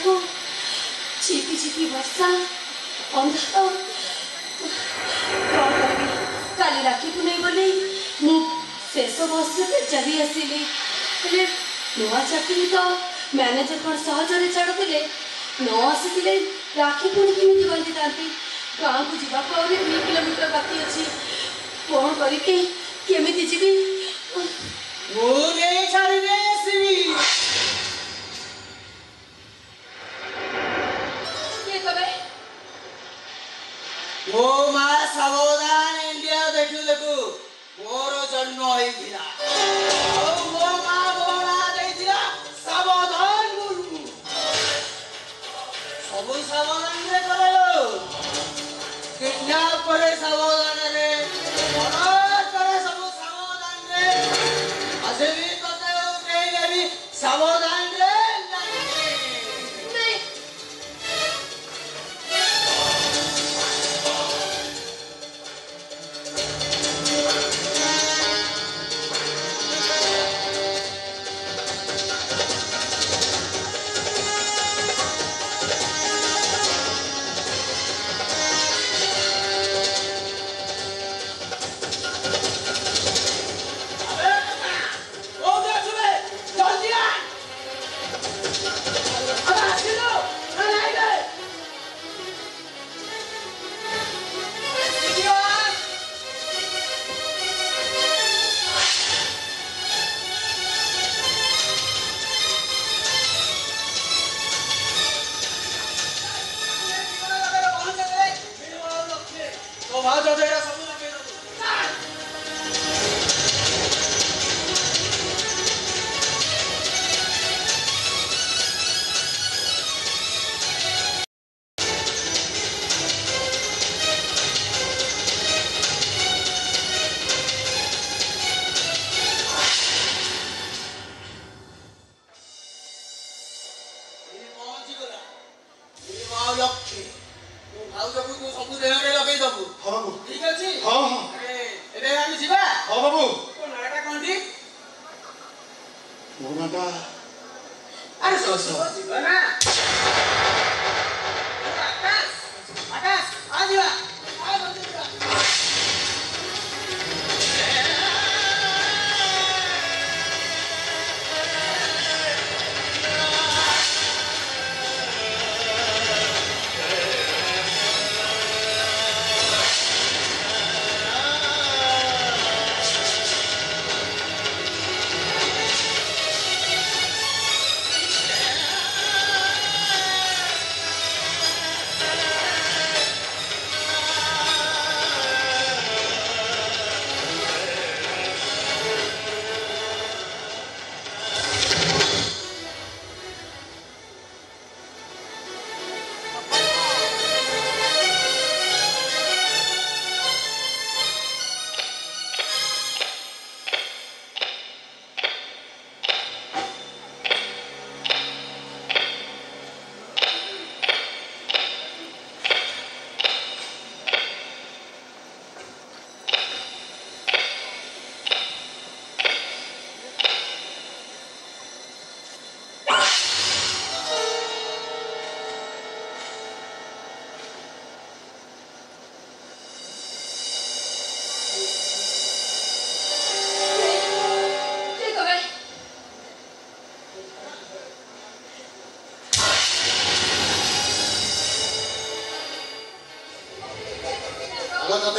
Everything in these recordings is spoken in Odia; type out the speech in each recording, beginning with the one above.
को छिपी छिपी वर्षा अंधार कौन करी काली राखी को नहीं बोली मु शेष बस चली आसिली नुआ चाकरी तो मैनेजर कौन सहजरे छाड़ुले न आसी राखी पुणी केमी बांधि था गाँव को जावाक 2 किलोमीटर बाकी अच्छी कौन करमी जी मो मा सावधान इंडिया देखु देखु मोर जन्म होइथिला ओ मो मा बोला देइथिला सावधान गुरु सब सावधान रे करलो किडनैप करे सावधान रे मर्डर करे सब सावधान रे असे भी तते उठेले भी सावधान रे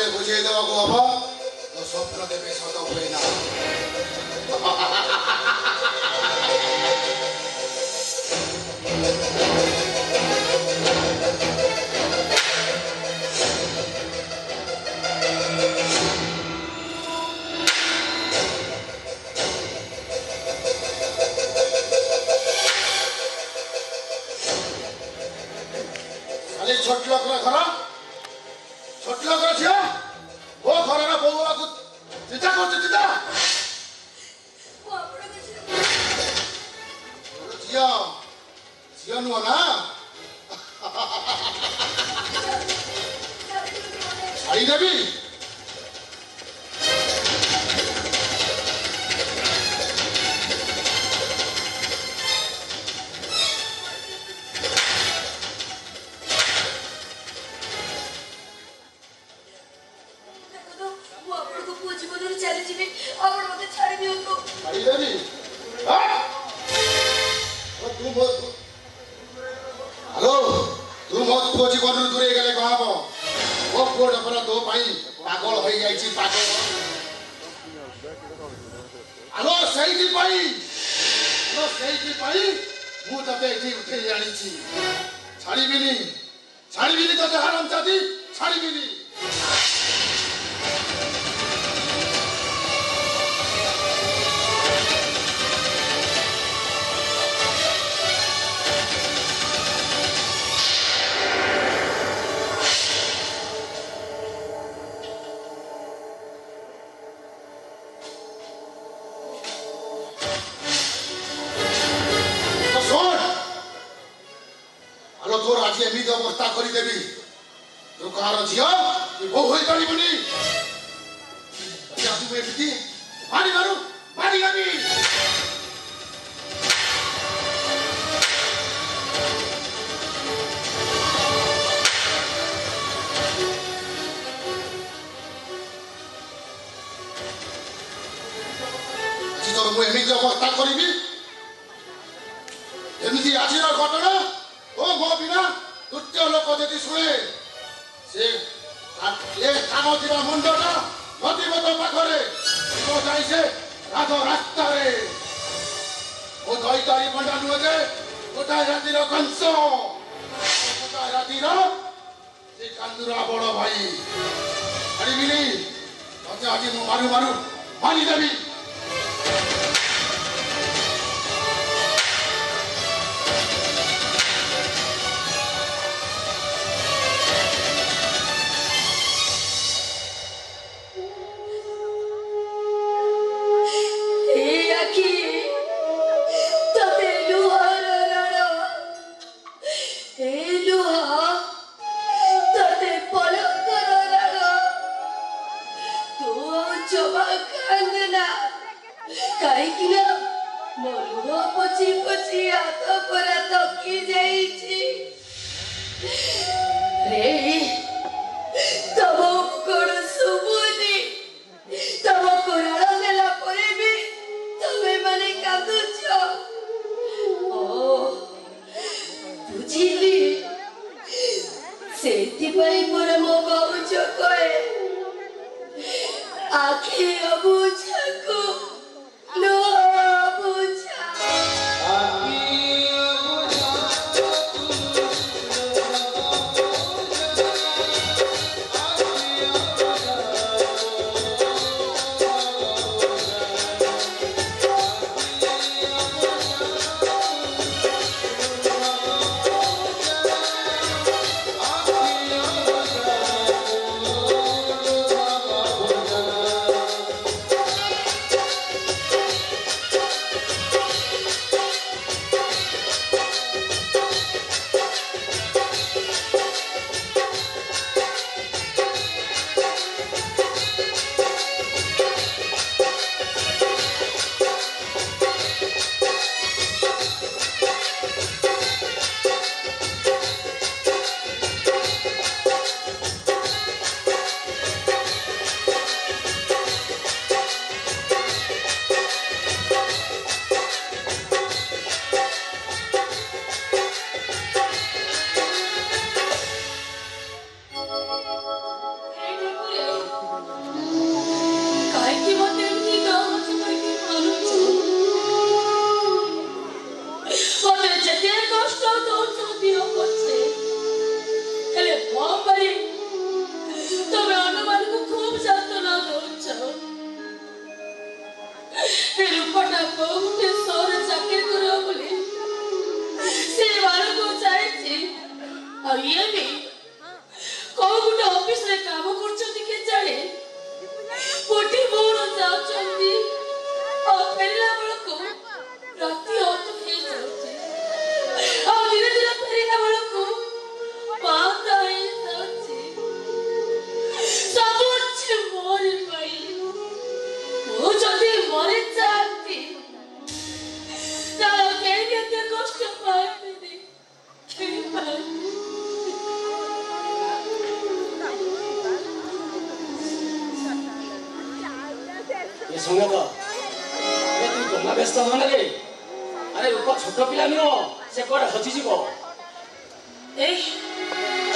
बुझे देवा को हबा तो स्वप्न देवे सत हुए ना खाली छोट लोग रा घर छोट लोग रा छिया वो घर ना बोला को चिता कर चिता जिया जिया नु ना आई देवी पुओ जीवन दूरे गले कह हम वो पुओटा पर तो पागल हो जाइए पागल आलो सही मु तते एठी उठे जानी छाड़ीबिनी तते हराम जाती छाड़ीबिनी तोर आज एमती अवस्था करदेवी तू कहार झील बो हो पारबनी मारी मारू मारी गली तोर मु एमती अवस्था करी एमती आज घटना ओ गो बिना तृतीय लोक यदि शुणे से ए कान थिबा मुंडटा नदीबत पाखरे तो जाई से रात रास्ता रे ओ दईतारी बंडा नुहे जे गोटाए रातिर कंस गोटाए रातिर से कांदुरा बड़ भाई छाड़ीबिनी तते आज मु मारू मारू मारिदेवी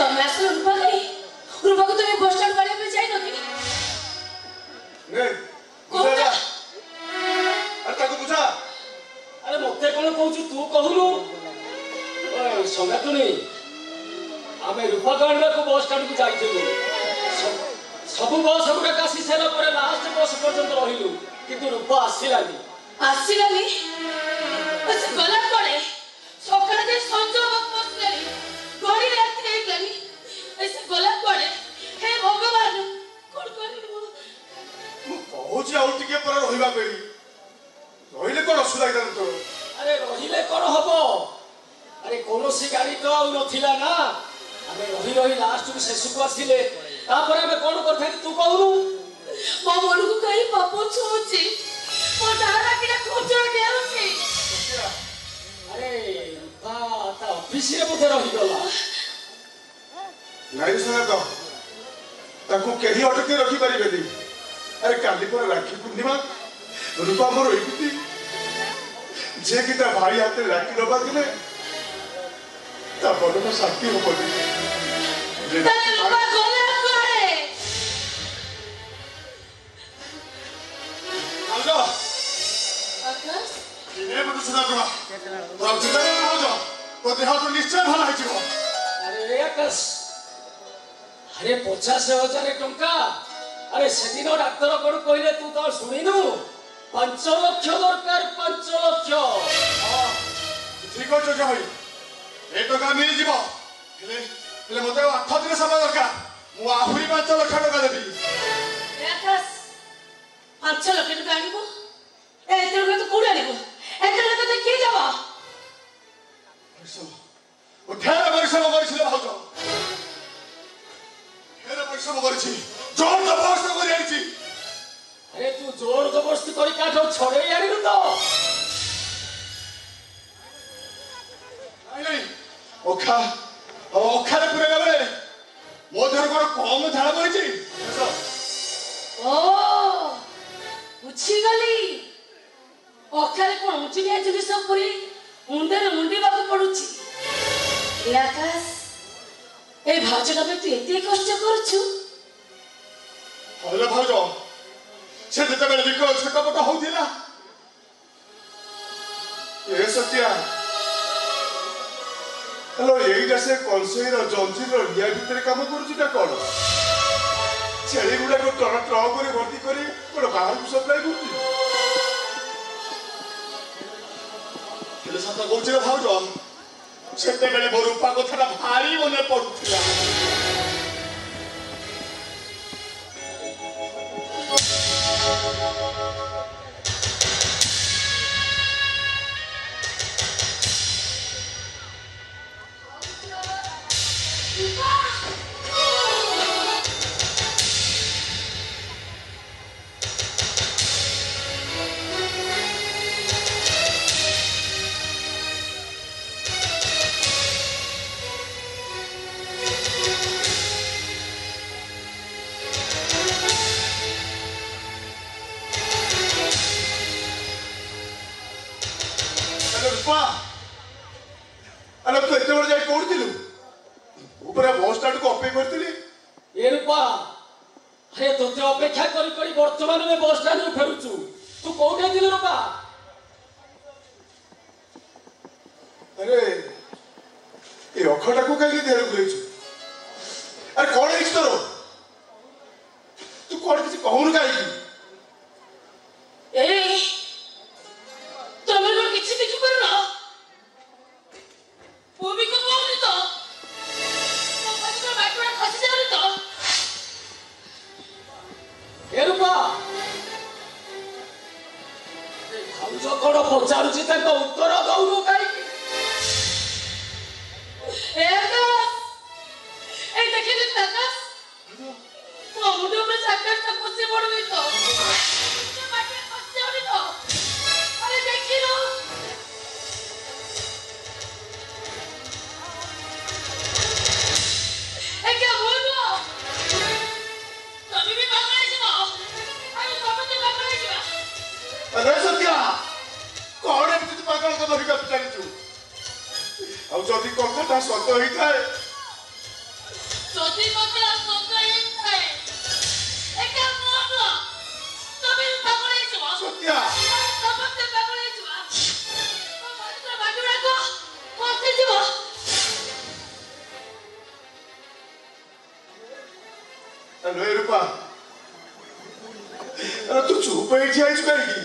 ତମେ ଆସିଲ ରୂପା କାଇଁ? ରୂପାକୁ ତମେ ବସ୍ ଷ୍ଟାଣ୍ଡ ବାଡିବା ପାଇଁ ଯାଇନ କି? ନେ ବୁଝା ଆରେ ତାକୁ ବୁଝା। ଆରେ ମତେ କଣ କହୁଛୁ ତୁ କହୁନୁ? ସଙ୍ଗାତୁନି ଆମେ ରୂପାକୁ ଆଣିବାକୁ ବସ୍ ଷ୍ଟାଣ୍ଡକୁ ଯାଇଥିଲୁ। ସବୁ ବସ୍ ଗୁଡାକ ଆସି ସାରିଲା ପରେ ଲାଷ୍ଟ ବସ୍ ପର୍ଯ୍ୟନ୍ତ ରହିଲୁ, କିନ୍ତୁ ରୂପା ଆସିଲାନି। ଆସିଲାନି? ସେ ଗଲା ପରେ ସକାଳେ ଯେ ସଞ୍ଜ ବସିଲାନି, ଘଡ଼ି ରାତି ହେଇଗଲାନି। ସେ ଗଲା ପରେ ହେ ଭଗବାନ କଣ କରିବୁ? ମୁଁ କହୁଛି ଆଉ ଟିକେ ପରେ ରହିବା ପାଇଁ। ରହିଲେ କଣ ଅସୁବିଧା ହେଇଥାନ୍ତା ତୋର? ଆରେ ରହିଲେ କଣ ହବ? ଆରେ କୌଣସି ଗାଡି ତ ଆଉ ନଥିଲା ନା। ଆମେ ରହି ରହି ଲାଷ୍ଟକୁ ଶେଷକୁ ଆସିଲେ, ତାପରେ ଆମେ କଣ କରିଥାନ୍ତି ତୁ କହୁନୁ? ମୋ ମନକୁ କାହିଁ ପାପ ଛୁଉଛି, ମୋ ଡାହାଣା କିନା ଖୋଚର ଡେଉଁଛି। ଆରେ ରୂପା ତା ଅଫିସରେ ବୋଧେ ରହିଗଲା। ନାଇଁ ସଙ୍ଗତ, ତାକୁ କେହି ଅଟକି ରଖିପାରିବେନି। ଆରେ କାଲି ପରେ ରାକ୍ଷୀ ପୂର୍ଣ୍ଣିମା, ରୂପା ମୋର ଏମିତି ଯିଏକି ତା ଭାଇ ହାତରେ ରାକ୍ଷୀ ନ ବାନ୍ଧିଲେ ତା ମନଟା ଶାନ୍ତି ହବନି। ନିଶ୍ଚୟ ଭଲ ହେଇଯିବ। ଆରେ ଆକାଶ, ଆରେ 50,000 ଟଙ୍କା। ଆରେ ସେଦିନ ଡାକ୍ତର କଣ କହିଲେ ତୁ ତ ଶୁଣିନୁ? 5 ଲକ୍ଷ ଦରକାର, 5 ଲକ୍ଷ। ଠିକ ଅଛି ଭାଇ, ଏ ଟଙ୍କା ମିଳିଯିବ। ହେଲେ ମତେ 8 ଦିନ ସମୟ ଦରକାର। ମୁଁ ଆହୁରି 5 ଲକ୍ଷ ଟଙ୍କା ଦେବି। 5 ଲକ୍ଷ ଟଙ୍କା ଆଣିବୁ? ଏତେ ଟଙ୍କା ତୁ କୋଉଠି ଆଣିବୁ? ଏତେ ଟଙ୍କା ତତେ କିଏ ଦବ? ଢେର ପରିଶ୍ରମ କରିଥିଲେ ଭାଉଜ, ଢେର ପରିଶ୍ରମ କରିଛି, ଜୋର ଜବରଦସ୍ତ କରି ଆଣିଛି। ଆରେ ତୁ ଜୋର ଜବରଦସ୍ତି କରି କାଠକୁ ଛଡେଇ ଆଣିଲୁ ତ? ନାଇଁ ଅଖାରେ ପୁରେଇଲା ବେଳେ ମୋ ଦେହରେ କଣ କମ ଝାଳ ବହିଛି? ଓ ବୁଝିଗଲି। ଅଖାରେ କଣ ଉଞ୍ଚିନିଆ ଜିନିଷ ପୁରି ମୁଣ୍ଡରେ ମୁଣ୍ଡିବାକୁ ପଡୁଛି। ଏ ଆକାଶ, ଏ ଭାଉଜଟା ପାଇଁ ତୁ ଏତେ କଷ୍ଟ କରୁଛୁ? ହଇଲ ଭାଉଜ, ସେ ଯେତେବେଳେ ବିକଳ ଛୋଟପଟ ହଉଥିଲା, ଏ ସତ୍ୟା ହ୍ୟାଲୋ, ଏଇଟା ସେ କଂସେଇର ଜଞ୍ଜିର ନିଆଁ ଭିତରେ କାମ କରୁଛି ନା କଣ? ଛେଳି ଗୁଡାକ ଟ୍ରକ୍ କରି ଭର୍ତ୍ତି କରି କଣ ବାହାରକୁ ସପ୍ଲାଏ କରୁଛି? ହେଲେ ସତ କହୁଛି ଭାଉଜ, ସେତେବେଳେ ମୋ ରୂପା କଥାଟା ଭାରି ମନେ ପଡୁଥିଲା। ଆରେ ତୁ ଏତେବେଳେ ଯାଇ କୋଉଠିଥିଲୁ? ଉପରେ ବସ୍ ଷ୍ଟାଣ୍ଡକୁ ଅପେକ୍ଷା କରିଥିଲି। ଏ ରୂପା, ଆରେ ତୋତେ ଅପେକ୍ଷା କରି କରି ବର୍ତ୍ତମାନ ଆମେ ବସ୍ ଷ୍ଟାଣ୍ଡରୁ ଫେରୁଛୁ। ତୁ କୋଉଠି ଥିଲୁ ରୂପା? ଆରେ ଏ ଅଖଟାକୁ କାହିଁକି ଦେହରେ ପୁରେଇଛୁ? ଆରେ କଣ ହେଇଛି ତୋର? ତୁ କଣ କିଛି କହୁନୁ କାହିଁକି? ତମେ କଣ କିଛି ଦେଖିପାରୁନ? ଭୂମିକୁ କହୁନି ତ, ମୋ ପାଖରେ ବାଟୁଆ ଖସି ଯାଉନି ତ? ଏ ରୂପା, ଭାଉଜ କଣ ପଚାରୁଛି ତାଙ୍କ ଉତ୍ତର ଦଉନୁ କାହିଁକି? ଦେଖିଲି ଆକାଶ, ମୋ ମୁଣ୍ଡ ଉପରେ ଆକାଶଟା ଖସି ପଡୁନି ତ? ବାଟୁଆ ଖସି ଯାଉନି ତ? ଆରେ ଦେଖିଲୁ, କଣ ଏମିତି ତୁ ପାଗଳଙ୍କ ଧରିକି ଚାଲିଛୁ? ଆଉ ଯଦି କଥାଟା ସତ ହେଇଥାଏ যদি মতে মঙ্গল থাকে এটা মনো তবে পাগল হইছো সত্যা তবে পাগল হইছো মাত্র বাটুড়াকো পথে যাব अरे रूपा अरे तू चुप बैठ जाए करेगी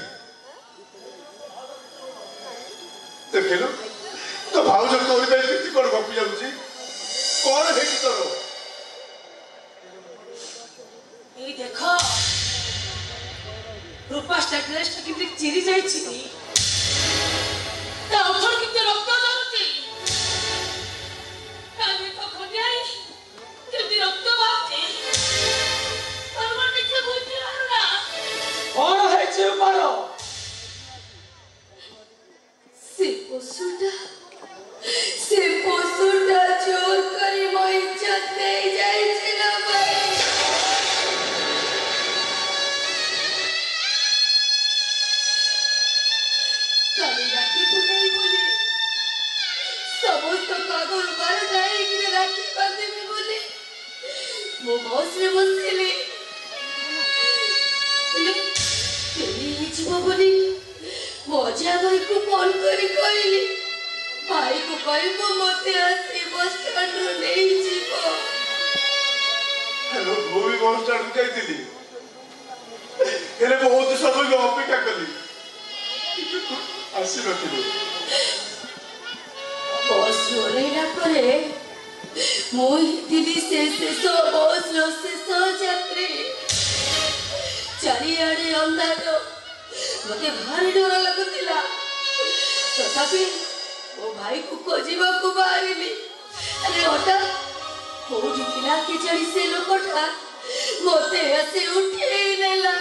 देखलो तो भाव जब तोरी पे कितनी कौन गपी जाऊची कौन है कि तोरो এই দেখো রূপা স্ট্যাটাসটা কিন্তু চিরি যাইছি তা ওঠর কিন্তু রক্ত ঝরুছি আমি তো খোঁজাই কিন্তু রক্ত বাড়ছে আমার কিছু বুঝতে পারো না कौन है चुपारो সে পশুটা জোর করে মই ইজ্জত নেই যাইছিল ভাই কালি রাখি পুনাই বলে সমস্ত কাগজ বারোটায় গিয়ে রাখি বাঁধিবি বলে মো বসরে বসিলি ফেরি ହେଇଯିବ ବୋଲି ମଜା ଭାଇକୁ ଫୋନ କରି କହିଲି ଭାଇକୁ କହିବୁ ମତେ ଆସି ବସ୍ ଷ୍ଟାଣ୍ଡରୁ ନେଇଯିବ हेलो वो भी बहुत स्टार्ट जाइतिली हेले बहुत समय अपेक्षा कली आसी नथिलु ବସ୍ ଓହ୍ଲେଇଲା ପରେ ମୁଁ ହେଇଥିଲି ସେ ଶେଷ ବସ୍ର ଶେଷ ଯାତ୍ରୀ ଚାରିଆଡେ ଅନ୍ଧାର ମତେ ଭାରି ଡର ଲାଗୁଥିଲା ତଥାପି ମୋ ଭାଇକୁ ଖୋଜିବାକୁ ବାହାରିଲି ଆରେ ହଠାତ୍ କୋଉଠି ଥିଲା କେଜାଣି ସେ ଲୋକଟା ମତେ ଆସି ଉଠେଇ ନେଲା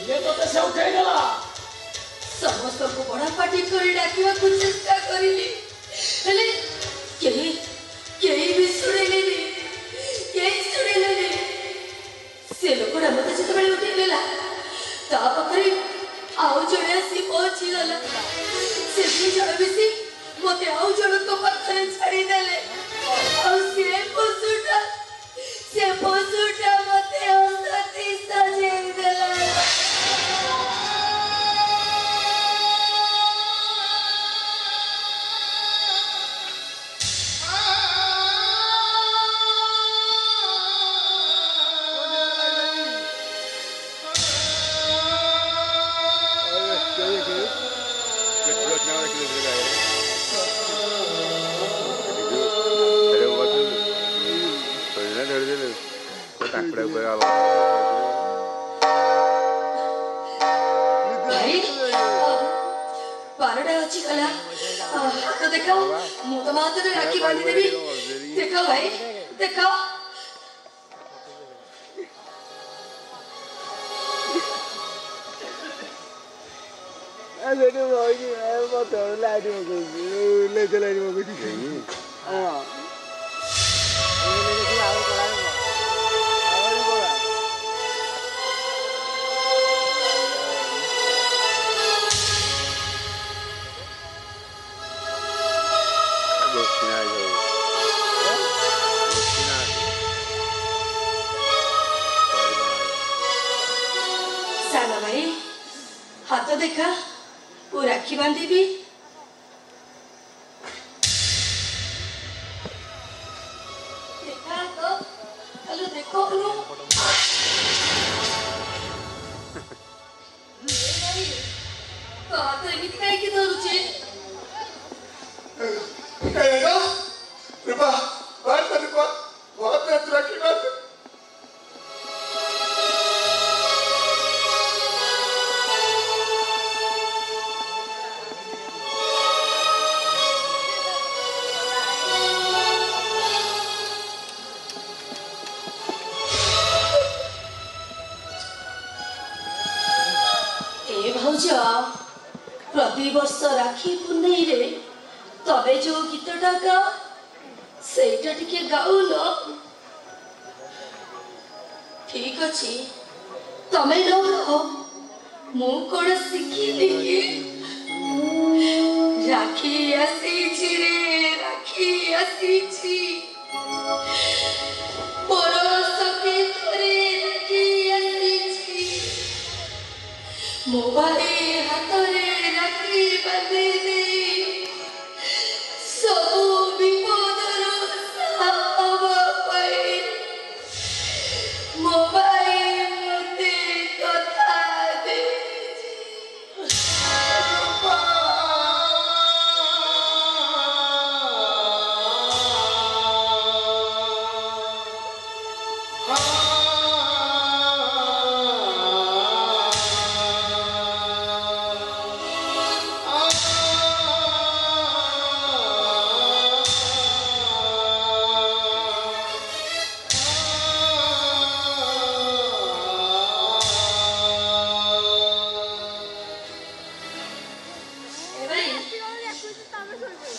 ये तो से उठाई देला ସମସ୍ତଙ୍କୁ ବଡ଼ ପାଟି କରି ଡାକିବାକୁ ଚେଷ୍ଟା କରିଲି ହେଲେ କେହି ବି ଶୁଣିଲେନି ସେ ଲୋକଟା ମତେ ଯେତେବେଳେ ଉଠେଇ ନେଲା ତା ପାଖରେ ଆଉ ଜଣେ ଆସି ପହଞ୍ଚିଗଲା ସେ ଦୁଇ ଜଣ ମିଶି ମତେ ଆଉ ଜଣଙ୍କ ପାଖରେ ଛାଡ଼ିଦେଲେ ଆଉ ସେ ପଶୁଟା ମତେ ହସତି ସଜେଇ ଦେଲା भाई बारटा अच्छी गला हाथ देखाओ मुँह तो हाथ में राखी बांधी देवी देखाओ भाई देखाओ Aduh, mau ini, mau tahu lah dia mau le jalan dia mau pergi. Ah. Ini dia awak kalau mau. Awak ni bola. Bosnya itu. Bosnya. साला भाई हाथ देखा वो राखी बांधी भी देखा तो हेलो देखो नो तो हाथ एमिति काहे की धरुचे एना रूपा बात रूपा बहुत रात राखी बात प्रति वर्ष राखी पुन्नेई रे तबे जो गीतटा गाओ सेटा टिके गाउन ठीक अछि तमे न गाओ मु कोन सिखिली कि রাখি আসিছি রে রাখি আসিছি পরশকে ধরে রাখি আসিছি মোবাইল হাতরে রাখি বাঁধি দেই ସବୁ ବିପଦର ସାହା ପାଇ ମୋବାଇଲ ମୋତେ କଥା ଦେଇଛି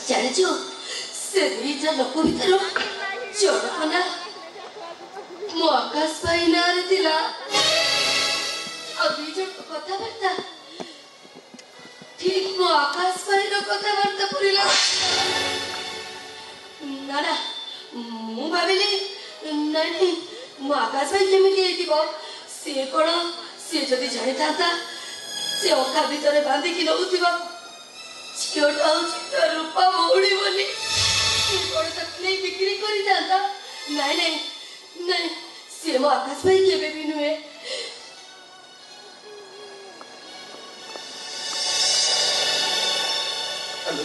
ଜାଣିଛୁ ସେ ଦୁଇଟା ଲୋକ ଭିତରୁ ଜଣକ ନା ମୋ ଆକାଶ ଭାଇ ନାଁରେ ଥିଲା ଆଉ ଦୁଇ ଜଣଙ୍କ କଥାବାର୍ତ୍ତା ଠିକ ମୋ ଆକାଶ ଭାଇର କଥାବାର୍ତ୍ତା ପରି ନା ନା ମୁଁ ଭାବିଲି ନାଇଁ ନାଇଁ ମୋ ଆକାଶ ଭାଇ କେମିତି ହେଇଥିବ ସିଏ କଣ ସିଏ ଯଦି ଜାଣିଥାନ୍ତା ସେ ଅଖା ଭିତରେ ବାନ୍ଧିକି ନଉଥିବ ଝିଅଟା ହଉଛି ତା ରୂପା ଭଉଣୀ ବୋଲି କଣ ତାକୁ ନେଇ ବିକ୍ରି କରିଥାନ୍ତା ନାଇଁ ନାଇଁ ନାଇଁ ସିଏ ମୋ ଆକାଶ ଭାଇ କେବେ ବି ନୁହେଁ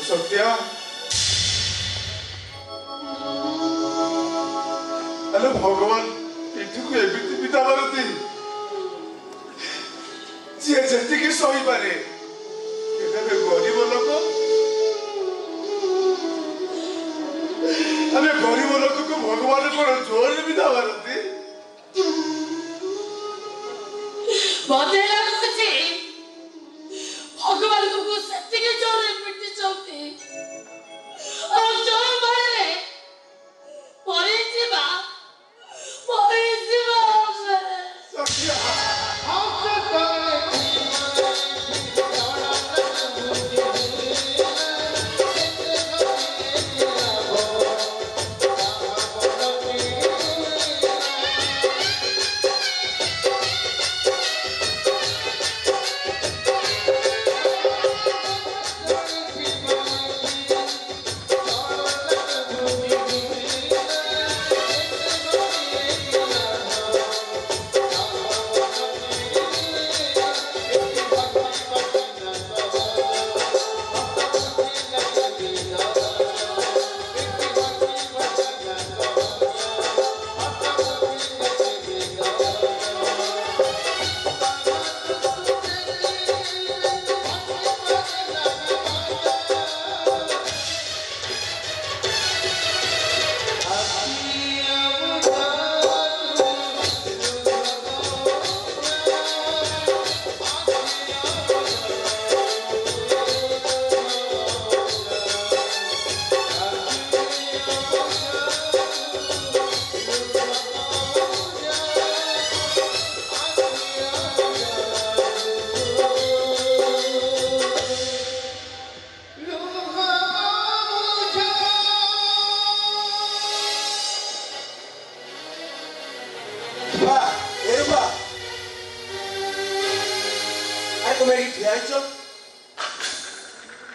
ସତ୍ୟ ଆଲୋ ଭଗବାନ ଏଠିକୁ ଏମିତି ବିଦା କରନ୍ତି ଯିଏ ଯେତିକି ସହିପାରେ ଏବେ ଗରିବ ଲୋକ ଆମେ ଗରିବ ଲୋକକୁ ଭଗବାନ କଣ ଜୋରରେ ବିଦା ମାରନ୍ତି ମତେ ଲାଗୁଛି ଭଗବାନ ତୁମକୁ ସେତିକି ଜୋରରେ ପିଟିଛନ୍ତି ଆଉ ଯୋଉ ଭୟରେ ମରିଯିବା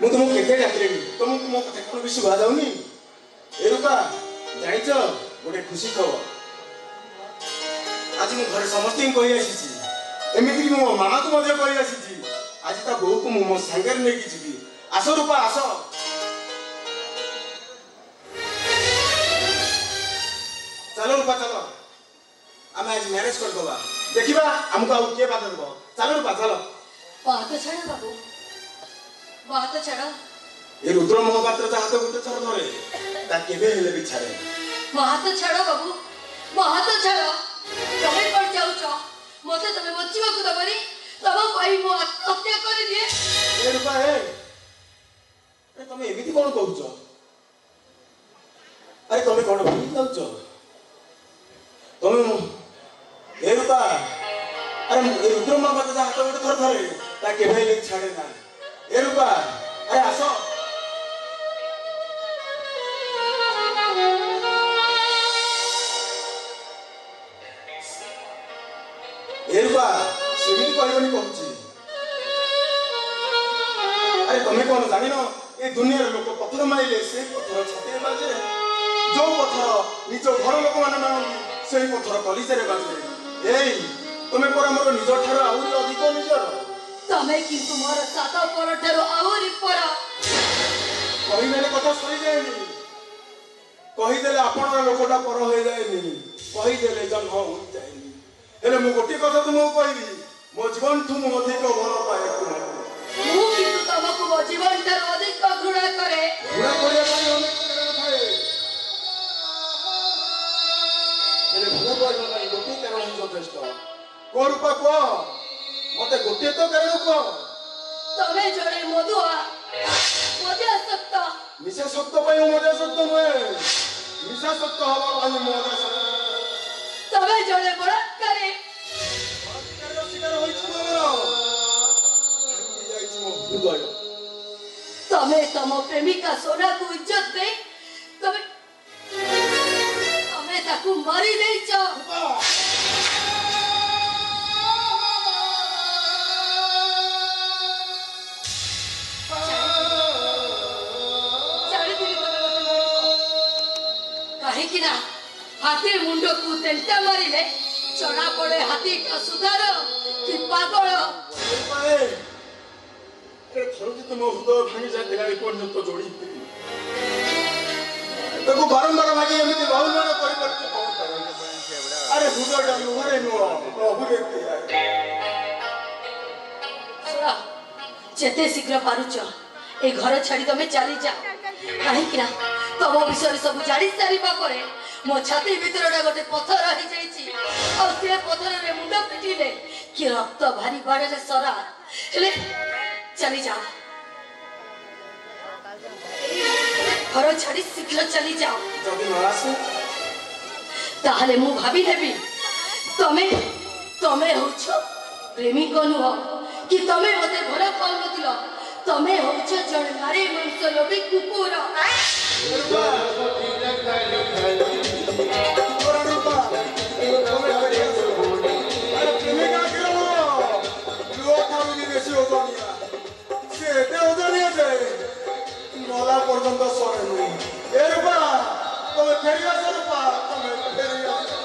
ମୁଁ ତୁମକୁ କେତେ ଡାକିଲେଣି ତୁମକୁ ମୋ କଥା କଣ ବି ଶୁଭା ଯାଉନି ଏ ରୂପା ଜାଣିଛ ଗୋଟେ ଖୁସି ଖବର ଆଜି ମୁଁ ଘରେ ସମସ୍ତଙ୍କୁ କହି ଆସିଛି ଏମିତିକି ମୋ ମାମାକୁ ମଧ୍ୟ କହି ଆସିଛି ଆଜି ତା ବୋଉକୁ ମୁଁ ମୋ ସାଙ୍ଗରେ ନେଇକି ଯିବି ଆସ ରୂପା ଆସ ଚାଲ ରୂପା ଚାଲ ଆମେ ଆଜି ମ୍ୟାରେଜ କରିଦେବା ଦେଖିବା ଆମକୁ ଆଉ କିଏ ବାଧା ଦେବ ଚାଲ ରୂପା ଚାଲ ବାହାତ ଛାଡ଼ ବାବୁ ବାହାତ ଛାଡ଼ ଏ ରୁଦ୍ର ମହାପାତ୍ର ଯାହା ତ ଗୋଟେ ଥର ଧରେ ତା କେବେ ହେଲେ ବି ଛାଡ଼େ ମୋ ହାତ ଛାଡ଼ ବାବୁ ମୋ ହାତ ଛାଡ଼ ତମେ କୁଆଡ଼େ ଯାଉଛ ମତେ ତମେ ବଞ୍ଚିବାକୁ ଦବନି ତମ ପାଇଁ ମୁଁ ଆତ୍ମହତ୍ୟା କରିଦିଏ ଏ ରୂପା ତମେ ଏମିତି କଣ କହୁଛ ଆରେ ତମେ କଣ ଭାବି ଯାଉଛ ତମେ ଏ ରୂପା ଆରେ ଏ ରୁଦ୍ର ମହାପାତ୍ର ଯାହା ହାତ ଗୋଟେ ଥର ଧରେ ତା କେବେ ହେଲେ ଛାଡ଼େ ନା ଏ ରୂପା ଆରେ ଆସ ଦୁନିଆର ଲୋକ ପଥର ମାରିଲେ ସେ ପଥର ଛାତିରେ ବାଜେ, ଯୋଉ ପଥର ନିଜ ଘର ଲୋକମାନେ ମାରନ୍ତି ସେଇ ପଥର କଲିଜାରେ ବାଜେ। ଏଇ ତମେ ପରା ମୋର ନିଜ ଠାରୁ ଆହୁରି ଅଧିକ ନିଜର। ତମେ କିନ୍ତୁ ମୋର ସାତ ପରଠାରୁ ଆହୁରି ପର। କହିଦେଲେ କଥା ସରିଯାଏନି, କହିଦେଲେ ଆପଣଙ୍କ ଲୋକଟା ପର ହୋଇଯାଏନି, କହିଦେଲେ ଜନ୍ମ ହୋଇଯାଏନି। ହେଲେ ମୁଁ ଗୋଟିଏ କଥା ତୁମକୁ କହିବି, ମୋ ଜୀବନଠୁ ମୁଁ ଅଧିକ ଭଲ ପାଏ ତୁମକୁ। ମୁଁ କିନ୍ତୁ ତମକୁ ମୋ ଜୀବନଠାରୁ ଅଧିକ ଘୃଣା କରେ। ଘୃଣା କରିବା ପାଇଁ ଅନେକ କାରଣ ଥାଏ, ହେଲେ ଭଲ ପାଇବା ପାଇଁ ଗୋଟିଏ କାରଣ ହିଁ ଯଥେଷ୍ଟ। କୁହ ରୂପା କୁହ, ମତେ ଗୋଟିଏ ତ କାରଣ କୁହ। ତମେ ଜଣେ ମଦୁଆ, ମଦ୍ୟାସକ୍ତ। ନିଶାସକ୍ତ ପାଇଁ ମୁଁ ମଦ୍ୟାସକ୍ତ ନୁହେଁ, ନିଶାସକ୍ତ ହବା ପାଇଁ ମୁଁ ମଦ୍ୟାସକ୍ତ। ତମେ ଜଣେ ବଳାତ୍କାରୀ। ବଳାତ୍କାରର ଶିକାର ହୋଇଛି ମୁଁ ଆମର, ଭାଙ୍ଗି ଯାଇଛି ମୋ ହୃଦୟ। ତମେ ତମ ପ୍ରେମିକା ସୋନାକୁ ଇଜ୍ଜତ ଦେଇ ତମେ ତାକୁ ମାରି ଦେଇଛ। କାହିଁକି ନା ହାତୀ ମୁଣ୍ଡକୁ ତେଣ୍ଟା ମାରିଲେ ଜଣା ପଡେ ହାତୀଟା ସୁଧାର କି ପାଗଳ। ଥରୁଛି ତୁମ ହୃଦୟ ଭାଙ୍ଗି ଯାଇଥିଲା ଏପର୍ଯ୍ୟନ୍ତ ଯୋଡ଼ିଥିଲି, ତାକୁ ବାରମ୍ବାର ଭାଙ୍ଗି ଏମିତି ବହୁମାନ କରିପାରୁଛି କଣ ପାଇଁ? ଆରେ ହୃଦୟଟା ଲୁହରେ ନୁହଁ, ପ୍ରଭୁରେ ତିଆରି। ଶୁଣ, ଯେତେ ଶୀଘ୍ର ପାରୁଛ ଏ ଘର ଛାଡି ତମେ ଚାଲିଯାଅ। କାହିଁକି ନା ତମ ବିଷୟରେ ସବୁ ଜାଣି ସାରିବା ପରେ ମୋ ଛାତି ଭିତରଟା ଗୋଟେ ପଥର ହେଇଯାଇଛି, ଆଉ ସେ ପଥରରେ ମୁଣ୍ଡ ପିଟିଲେ କି ରକ୍ତ ଭାରି ବାଡ଼ରେ ସରା। ହେଲେ ଚାଲିଯାଅ, ଘର ଛାଡି ଶୀଘ୍ର ଚାଲିଯାଅ। ଯଦି ନ ଆସେ ତାହେଲେ ମୁଁ ଭାବି ନେବି ତମେ ହଉଛ ପ୍ରେମିକ ନୁହଁ କି ତମେ ମତେ ଭଲ ପାଉନଥିଲ, ତମେ ହଉଛ ଜଣେ ନାରୀ ମଣିଷ ଲୋଭୀ କୁକୁର। মলা পর্যন্ত সরেনি। এ রূপা তবে ফেরি আসো, রূপা তবে ফেরি আসো।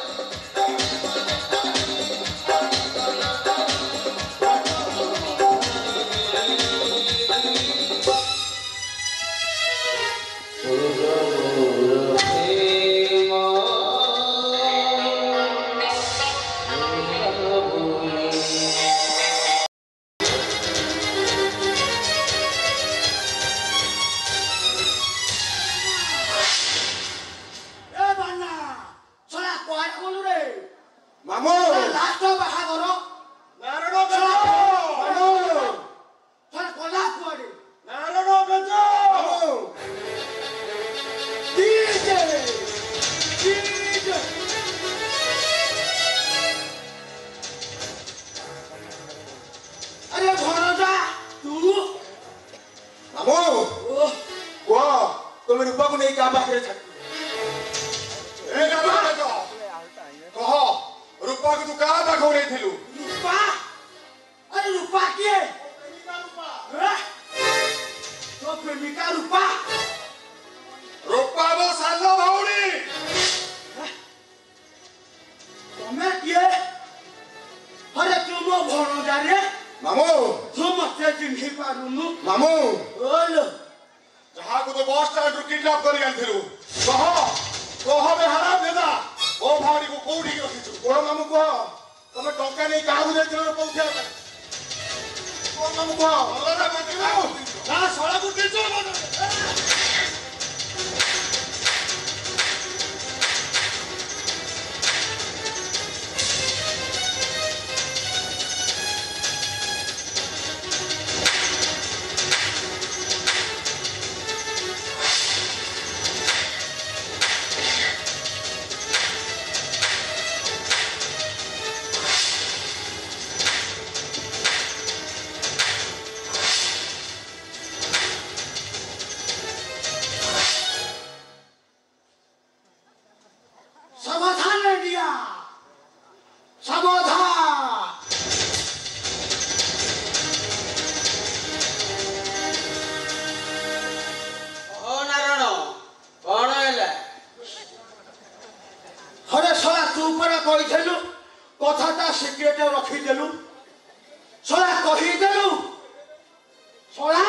তুমি রূপাকে নেই কাହା ପାଖରେ କହ ରୂପାକୁ ତୁ କାହା ପାଖକୁ ନେଇଥିଲୁ? ରୂପା? ଆରେ ରୂପା କିଏ? ତୋ ପ୍ରେମିକା ରୂପା? ରୂପା ମୋ ସାନ ଭଉଣୀ। ତମେ କିଏ? ଆରେ ତୁ ମୋ ଭଣଜାରେ? ମାମୁଁ ତୁ ମତେ ଚିହ୍ନି ପାରୁନୁ? ମାମୁଁ ଓଲୋ ଯାହାକୁ ତୁ ବସ୍ ଷ୍ଟାଣ୍ଡରୁ କିଡନାପ କରି ଆଣିଥିଲୁ, କହ କହ ବେ ହାରାମ ଦେଦା, ମୋ ଭଉଣୀକୁ କୋଉଠିକି ରଖିଛୁ? କୁହ ମାମୁଁ କୁହ, ତମେ ଟଙ୍କା ନେଇ କାହାକୁ ଦେଇଥିଲ ପହଞ୍ଚିବା ପାଇଁ? କୁହ ମାମୁଁ କୁହ। ନା ଶଳାକୁ ଦେଇଛ କହିଥିଲୁ କଥାଟା ସିକ୍ରେଟ ରଖିଦେଲୁ ଶଳା କହିଦେଲୁ ଶଳା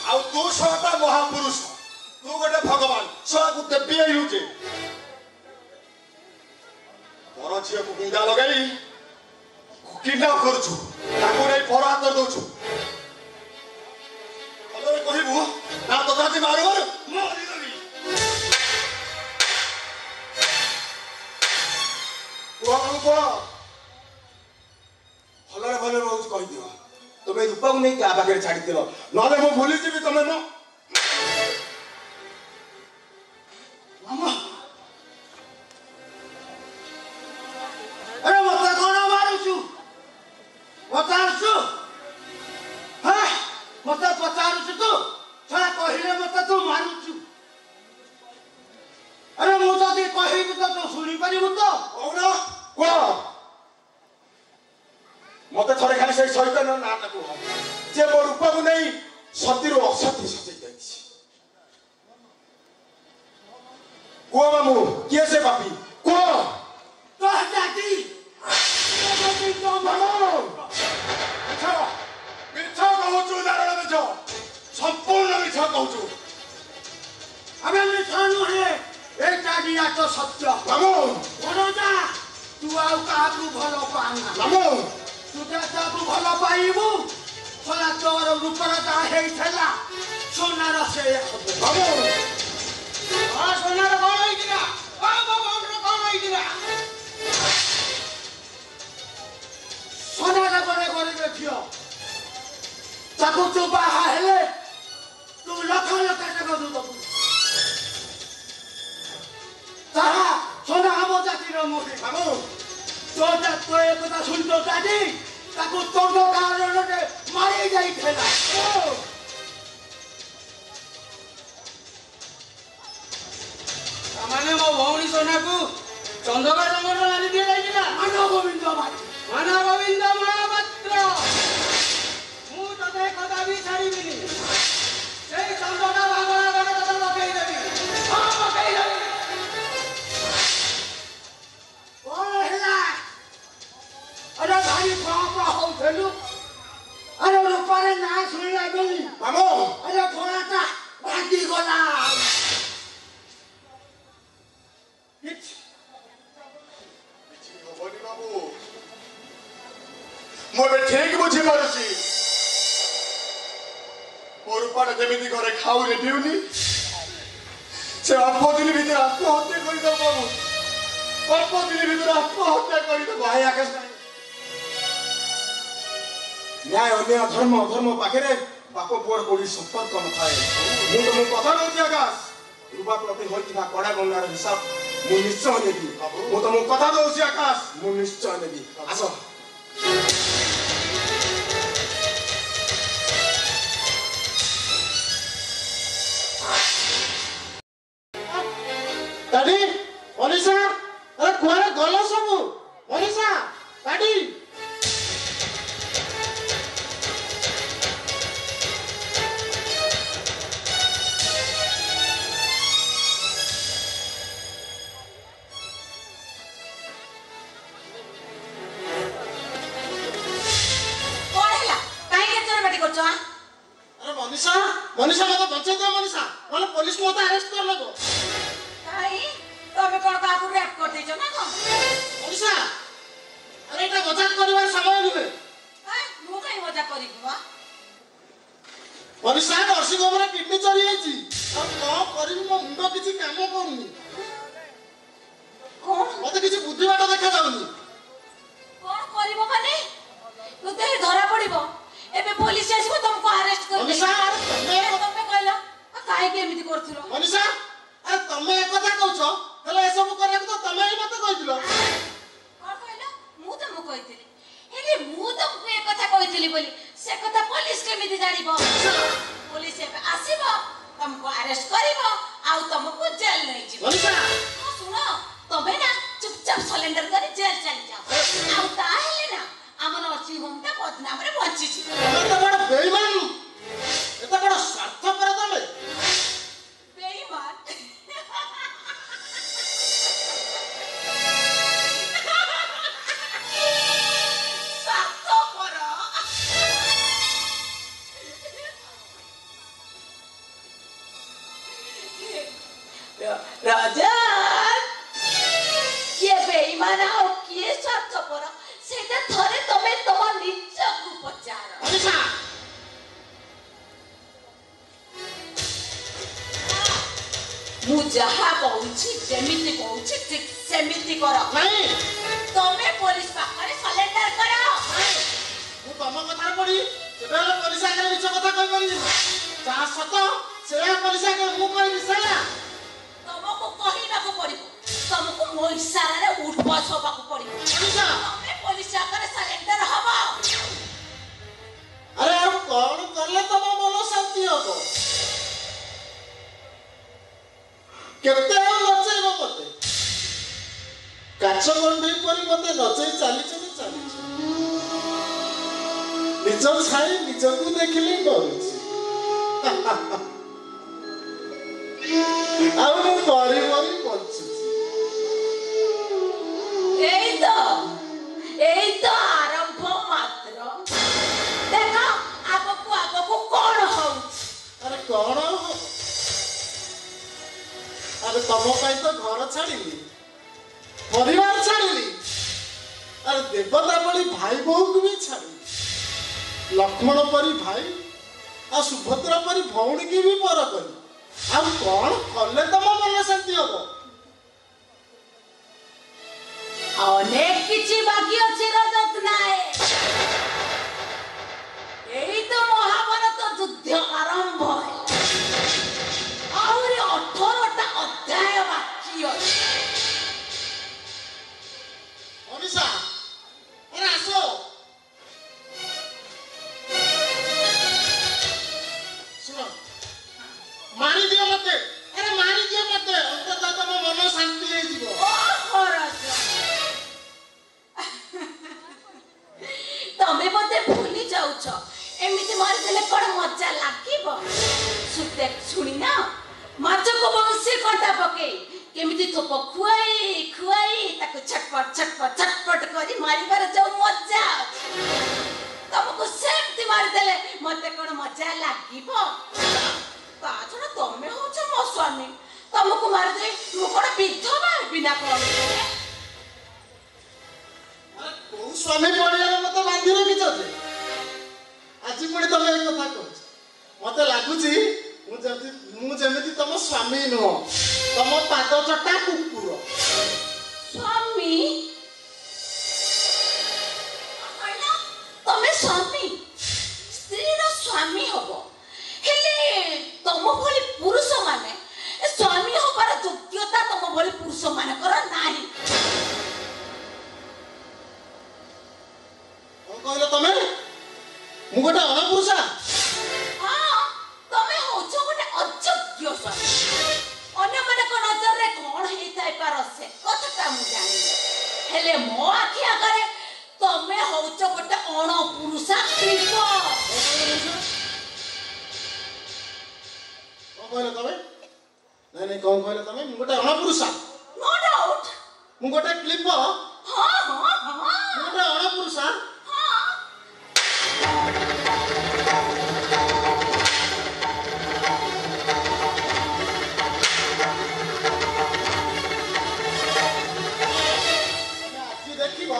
ଆଉ ତୁ ଶଳାଟା ମହାପୁରୁଷ ତୁ ଗୋଟେ ଭଗବାନ ଶଳାକୁ ଦେବୀ ହେଇଛେ ପର ଝିଅକୁ ଗୁଣ୍ଡା ଲଗାଇ କିଡନାପ କରୁଛୁ ତାକୁ ନେଇ ପର ହାତ ଦଉଛୁ ଭଲରେ କହିବୁ ନା ତଥାପି ମାରୁ ମାରୁ ମରିଗଲି କୁହ କୁହ ଭଲରେ ଭଲରେ ରହୁଛୁ କହିଦିଅ ତମେ ରୂପାକୁ ନେଇ କାହା ପାଖରେ ଛାଡ଼ିଦିଅ ନହେଲେ ମୁଁ ଭୁଲିଯିବି ତମେ ମୋ ମାମା ଆରେ ମତେ କଣ ମାରୁଛୁ ପଚାରୁଛୁ ମତେ ପଚାରୁଛୁ ତୁ ଛଡ଼ା କହିଲେ ମତେ ତୁ ମାରୁଛୁ ଆରେ ମୁଁ ଯଦି କହିବି ତ ତୁ ଶୁଣିପାରିବୁ ତ କହୁନ କୁହ ମତେ ଥରେ ଖାଲି ସେଇ ଶୈତାନ ନାଁଟା କୁହ ଯେ ମୋ ରୂପାକୁ ନେଇ ସତୀରୁ ଅସତୀ ସଜେଇ ଯାଇଛି କୁହ ମାମୁଁ କିଏ ସେ ପାପୀ କୁହ ତୋ ଡାକି ମିଛ କହୁଛୁ ନାରାୟଣ ମିଛ ସମ୍ପୂର୍ଣ୍ଣ ମିଛ କହୁଛୁ ଆମେ ମିଛ ନୁହେଁ ଏଇଟା ନିରାଟ ସତ୍ୟ ମାମୁଁ ବରଦା ତୁ ଆଉ କାହାକୁ ଭଲ ପାଆନା ମାମୁଁ ତୁ ତାକୁ ଭଲ ପାଇବୁ ସଲା ତୋର ରୂପର ଯାହା ହେଇଥିଲା সোনার আছে সোনার কম হয়েছিল কম হয়েছিল সোনাটা করে করে দেখিও তাকে তু বাহা হেলে তু লক্ষ লক্ষ টাকা দেবু তাহা সোনা হব জাতির মুখে তোটা তো একথা শুনতো দাদি তাকে তোর কারণে মারি যাইଥିଲା ମାନେ ମୋ ଭଉଣୀ সোନାକୁ ଚନ୍ଦକା ଜଙ୍ଗଲ ମାରି ଦିଆଯାଇଥିଲା ମାନ ଗୋବିନ୍ଦ ମହାପାତ୍ର ମୁଁ ତତେ କଦାପି ଛାଡ଼ିବିନି ସେଇ ଚନ୍ଦକା ଭାଗଣା ଗଣେ ତତେ ପକେଇଦେବି ପକେଇଦେବି କଣ ହେଲା ଆରେ ଭାଇ କଣ ହଉଥିଲୁ ଆରେ ରୂପାରେ ନାଁ ଶୁଣିଲା ବୋଲି ଆରେ ଫଳାଟା ଭାଙ୍ଗି ଗଲା ହବନି ବାବୁ ମୁଁ ଏବେ ଠିକ ବୁଝିପାରୁଛି ମୋ ରୂପାଟା ଯେମିତି ଘରେ ଖାଉନି ପିଉନି ସେ ଅଳ୍ପ ଦିନ ଭିତରେ ଆତ୍ମହତ୍ୟା କରିଦେବ ବାବୁ ଅଳ୍ପ ଦିନ ଭିତରେ ଆତ୍ମହତ୍ୟା କରିଦେବ ଭାଇ ଆକାଶ ଭାଇ ନ୍ୟାୟ ଅନ୍ୟାୟ ଧର୍ମ ଅଧର୍ମ ପାଖରେ ବାପ ପୁଅର କୋଉଠି ସମ୍ପର୍କ ନଥାଏ ମୁଁ ତମକୁ କଥା ଦଉଛି ଆକାଶ ରୂପା ପ୍ରତି ହୋଇଥିବା କଡ଼ା ଗଣ୍ଡାର ହିସାବ ମୁଁ ନିଶ୍ଚୟ ନେବି ମୁଁ ତମକୁ କଥା ଦଉଛି ଆକାଶ ମୁଁ ନିଶ୍ଚୟ ନେବି ଆସ ଦାଦି ମନୀଷା ଆରେ କୁଆଡେ ଗଲ ସବୁ ମନୀଷା ଦାଦି ମନୀଷା ମତେ ବଞ୍ଚେଇ ଦିଅ ମନୀଷା ନହେଲେ ପୋଲିସ ମତେ ଆରେଷ୍ଟ କରିନେବ କାଇଁ ତମେ କଣ କାହାକୁ ରେପ୍ କରିଦେଇଛ ନା କଣ ମନୀଷା ଆରେ ଏଇଟା ମଜାକ କରିବାର ସମୟ ନୁହେଁ ମୁଁ କାଇଁ ମଜା କରିବି ବା ମନୀଷା ନର୍ସିଂହୋମରେ କିଡନୀ ଚୋରି ହେଇଛି ଆଉ କଣ କରିବି ମୋ ମୁଣ୍ଡ କିଛି କାମ କରୁନି କଣ ମତେ କିଛି ବୁଦ୍ଧିବାଟ ଦେଖାଯାଉନି କଣ କରିବ ମାନେ ତୁ ଧରା ପଡିବ ଏବେ ପୋଲିସ ଆସିବ ତମକୁ ଆରେଷ୍ଟ କରିବ ମନୀଷା ତମେ କହିଲ କାହିଁକି ଏମିତି କରୁଥିଲ ମନୀଷା ଆରେ ତମେ ଏକଥା କହୁଛ ହେଲେ ଏସବୁ କରିବାକୁ ତ ତମେ ହିଁ ମତେ କହିଥିଲ କଣ କହିଲ ମୁଁ ତମକୁ କହିଥିଲି ହେଲେ ମୁଁ ତମକୁ ଏ କଥା କହିଥିଲି ବୋଲି ସେ କଥା ପୋଲିସ କେମିତି ଜାଣିବ ପୋଲିସ ଏବେ ଆସିବ ତମକୁ ଆରେଷ୍ଟ କରିବ ଆଉ ତମକୁ ଜେଲ ନେଇଯିବ ମନୀଷା ଶୁଣ ତମେ ନା ଚୁପଚାପ ସରେଣ୍ଡର କରି ଜେଲ ଚାଲିଯାଅ ଆଉ ତାହେଲେ ନା ଆମ ନର୍ସିଂ ହୋମଟା ବଦନାମରେ ବଞ୍ଚିଯିବ ଏତେ ବଡ ବେଇମାନ ଏତେ ବଡ ସ୍ୱାର୍ଥପର ତମେ ବେଇମାନ রাজা কিଏ ବେଇମାନ ଆଉ କିଏ ସ୍ୱାର୍ଥପର ସେଇଟା ଥରେ ତମେ ତମ ନିଜକୁ ପଚାର। ଅନିଶା ମୁଁ ଯାହା କହୁଛି ଯେମିତି କହୁଛି ଠିକ ସେମିତି କର। ନାଇଁ ତମେ ପୋଲିସ ପାଖରେ ସରେଣ୍ଡର କର। ମୁଁ ତମ କଥାରେ ପଡି କେବେ ହେଲେ ପୋଲିସ ଆଗରେ ମିଛ କଥା କହିପାରିବିନି। ଯାହା ସତ ସେଇଆ ପୋଲିସ ଆଗରେ ମୁଁ କହିବି ସେଇଆ। ତମକୁ କହିବାକୁ ପଡିବ। ତମକୁ ମୋ ଇଶାରାରେ ଉଠ ବସ ହବାକୁ ପଡିବ। ଅନିଶା ତମେ ପୋଲିସ ଆଗରେ ସରେଣ୍ଡର ହବ। ଆରେ ଆଉ କଣ କଲେ ତମ ମନ ଶାନ୍ତି ହବ? କେତେ ଆଉ ନଚେଇବ ମତେ? କାଚ ଗଣ୍ଡେଇ ପରି ମତେ ନଚେଇ ଚାଲିଛ। ନିଜ ଛାଇ ନିଜକୁ ଦେଖିଲେ ଡରୁଛି। ଆଉ ମୁଁ ମରି ମରି ବଞ୍ଚୁଛି। ଏଇ ତ ଆରମ୍ଭ ମାତ୍ର। ଦେଖ ଆଗକୁ ଆଗକୁ କଣ ହଉଛି। ଆରେ କଣ? ଆରେ ତମ ପାଇଁ ତ ଘର ଛାଡ଼ିଲି, ପରିବାର ଛାଡ଼ିଲି, ଆରେ ଦେବତା ଭଳି ଭାଇ ବୋହୂକୁ ବି ଛାଡ଼ିଲି। ଲକ୍ଷ୍ମଣ ପରି ଭାଇ ଆଉ ସୁଭଦ୍ରା ପରି ଭଉଣୀକି ବି ପର କଲି। ଆଉ କଣ କଲେ ତମ ମନ ଶାନ୍ତି ହବ? ଅନେକ କିଛି ବାକି ଅଛି ରଜତନାଏ। ଏଇ ତ ମହାଭାରତ ଯୁଦ୍ଧ ଆରମ୍ଭ ହେଲା। ଆହୁରି 18ଟା ଅଧ୍ୟାୟ ବାକି ଅଛି। ଅନିଶା ଆରେ ଆସ। ଶୁଣ ମାରିଦିଅ ମତେ। ଆରେ ମାରିଦିଅ ମତେ। ଅନ୍ତତଃ ତମ ମନ ଶାନ୍ତି ହେଇଯିବ। ଓହୋ ରାଜା, ତମେ ବୋଧେ ଭୁଲି ଯାଉଛ ଏମିତି ମାରିଦେଲେ କଣ ମଜା ଲାଗିବ? ଶୁଣିନା ମାଛକୁ ବଂଶୀ କଣ୍ଟା ପକେଇ କେମିତି ଥୋପ ଖୁଆଇ ଖୁଆଇ ତାକୁ ଛଟପଟ ଛଟପଟ ଛଟପଟ କରି ମାରିବାର ଯୋଉ ମଜା ଅଛି, ତମକୁ ସେମିତି ମାରିଦେଲେ ମତେ କଣ ମଜା ଲାଗିବ? ତା ଛଡା ତମେ ହଉଛ ମୋ ସ୍ୱାମୀ। ତମକୁ ମାରିଦେଇ ମୁଁ କଣ ବିଧବା ହେବି ନା କଣ? କୋଉ ସ୍ୱାମୀ ପଡ଼ିଆରେ ମତେ ବାନ୍ଧି ରଖିଛ ଯେ ଆଜି ପୁଣି ତମେ ଏ କଥା କହୁଛ? ମତେ ଲାଗୁଛି ମୁଁ ଯେମିତି ତମ ସ୍ୱାମୀ ନୁହଁ, ତମ ପାଦ ଚଟା କୁକୁର। ସ୍ୱାମୀ? ତମେ ସ୍ୱାମୀ, ସ୍ତ୍ରୀର ସ୍ୱାମୀ ହବ। ହେଲେ ତମ ଭଳି ପୁରୁଷ ମାନେ ସ୍ୱାମୀ ହବାର ଯୋଗ୍ୟତା ତମ ଭଳି ପୁରୁଷ ମାନଙ୍କର ନାହିଁ। କଣ କହିଲ ତମେ? ମୁଁ ଗୋଟେ ଅଣପୁରୁଷା? ହଁ, ତମେ ହଉଛ ଗୋଟେ ଅଯୋଗ୍ୟ ସ୍ୱାମୀ। ଅନ୍ୟମାନଙ୍କ ନଜରରେ କଣ ହେଇଥାଇପାର ସେ କଥାଟା ମୁଁ ଜାଣିନି, ହେଲେ ମୋ ଆଖି ଆଗରେ ତମେ ହଉଛ ଗୋଟେ ଅଣପୁରୁଷା ଶିଳ୍ପ। କଣ କହିଲ ତମେ? ନାଇଁ ନାଇଁ କଣ କହିଲ ତମେ? ମୁଁ ଗୋଟେ ଅଣପୁରୁଷା? No doubt. ମୁଁ ଗୋଟେ କ୍ଲିପ? हाँ हाँ हाँ ମୁଁ ଗୋଟେ ଅଣପୁରୁଷା? हाँ। ଆଜି ଦେଖିବ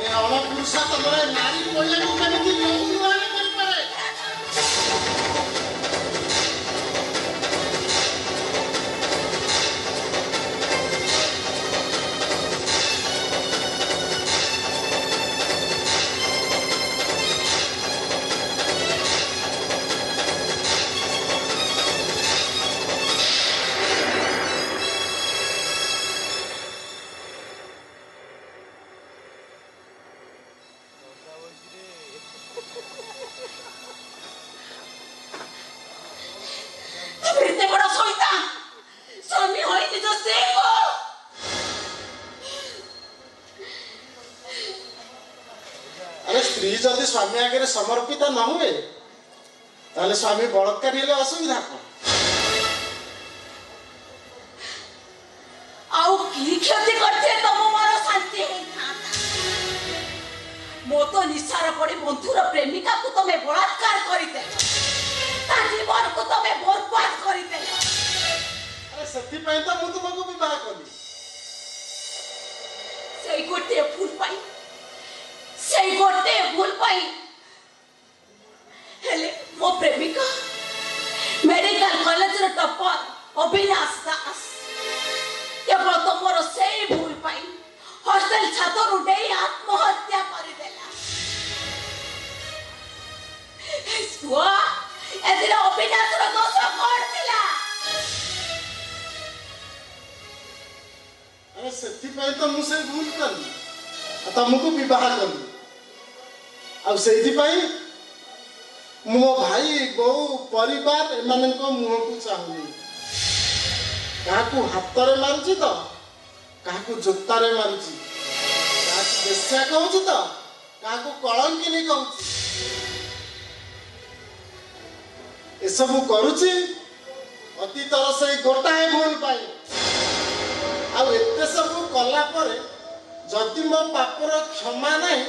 ଏ ଅଣପୁରୁଷା ତମର ନାରୀ ପଡ଼ିଆକୁ କେମିତି ଲହୁଲୁହାଣ କରିପାରେ। ଏତେ ବଡ଼ ଶୈତାନ ସ୍ୱାମୀ ହୋଇ ନିଜ ସ୍ତ୍ରୀକୁ। ଆରେ ସ୍ତ୍ରୀ ଯଦି ସ୍ୱାମୀ ଆଗରେ ସମର୍ପିତ ନ ହୁଏ ତାହେଲେ ସ୍ୱାମୀ ବଳତ୍କାରୀ ହେଲେ ଅସୁବିଧା କଣ? ଆଉ କି କ୍ଷତି କରିଥିଲେ ତମ ମନ ଶାନ୍ତି ହେଇଥାନ୍ତା? ମୋ ତ ନିଶାର ପଡ଼ି ବନ୍ଧୁର ପ୍ରେମିକାକୁ ତମେ ବଳାତ୍କାର କରିଦେଲ, ତା ଜୀବନକୁ ତମେ ବର୍ବାଦ କରିଦେଲ। ଆରେ ସେଥିପାଇଁ ତ ମୁଁ ତୁମକୁ ବିବାହ କଲି। ସେଇ ଗୋଟିଏ ଭୁଲ ପାଇଁ ହେଲେ ମୋ ପ୍ରେମିକା मेडिकल कॉलेज टॉपर अविनाश दास केवल तुमर से भूल पाई हॉस्टल छातर उठे आत्महत्या करदेला। अविनाश दोष कौन थिला? अरे ସେଥିପାଇଁ ତ ମୁଁ ସେ ଭୁଲ କଲି ତମକୁ ବିବାହ କଲି। ଆଉ ସେଇଥିପାଇଁ ମୋ ଭାଇ ବୋଉ ପରିବାର ଏମାନଙ୍କ ମୁହଁକୁ ଚାହୁଁନି। କାହାକୁ ହାତରେ ମାରୁଛି ତ କାହାକୁ ଜୋତାରେ ମାରୁଛି, କାହାକୁ ବେଶ୍ୟା କହୁଛି ତ କାହାକୁ କଳଙ୍କିନୀ କହୁଛି। ଏସବୁ କରୁଛି ଅତୀତର ସେଇ ଗୋଟାଏ ଭୁଲ ପାଇଁ। ଆଉ ଏତେ ସବୁ କଲା ପରେ ଯଦି ମୋ ପାପର କ୍ଷମା ନାହିଁ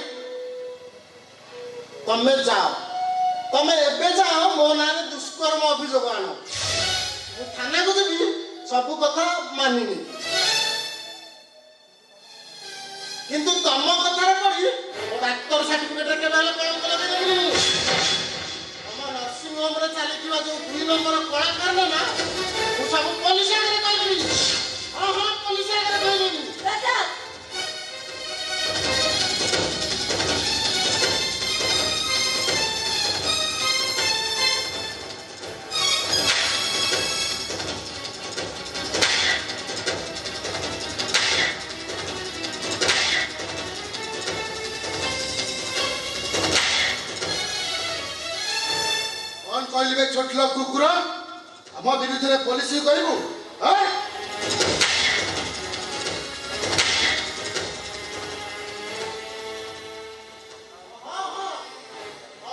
ତମେ ଏବେ ଯାଅ ମୋ ନାଁରେ ଦୁଷ୍କର୍ମ ଅଭିଯୋଗ ଆଣ। ମୁଁ ଥାନାକୁ ଯିବି ସବୁ କଥା ମାନିନି, କିନ୍ତୁ ତମ କଥାରେ ପଡି ଡାକ୍ତର ସାର୍ଟିଫିକେଟରେ କେବେ ହେଲେ କଳଙ୍କ ଲଗେଇଦେବିନି। ତମ ନର୍ସିଂ ହୋମରେ ଚାଲିଥିବା ଯୋଉ 2 ନମ୍ବର କଳାକାର ନା ମୁଁ ସବୁ ପୋଲିସ ଆଗରେ କହିଦେବି। ହଁ ପୋଲିସ ଆଗରେ କହିଦେବି। कहलिबे छोट लोग कुकुर हम विरुद्ध में पुलिस कहबू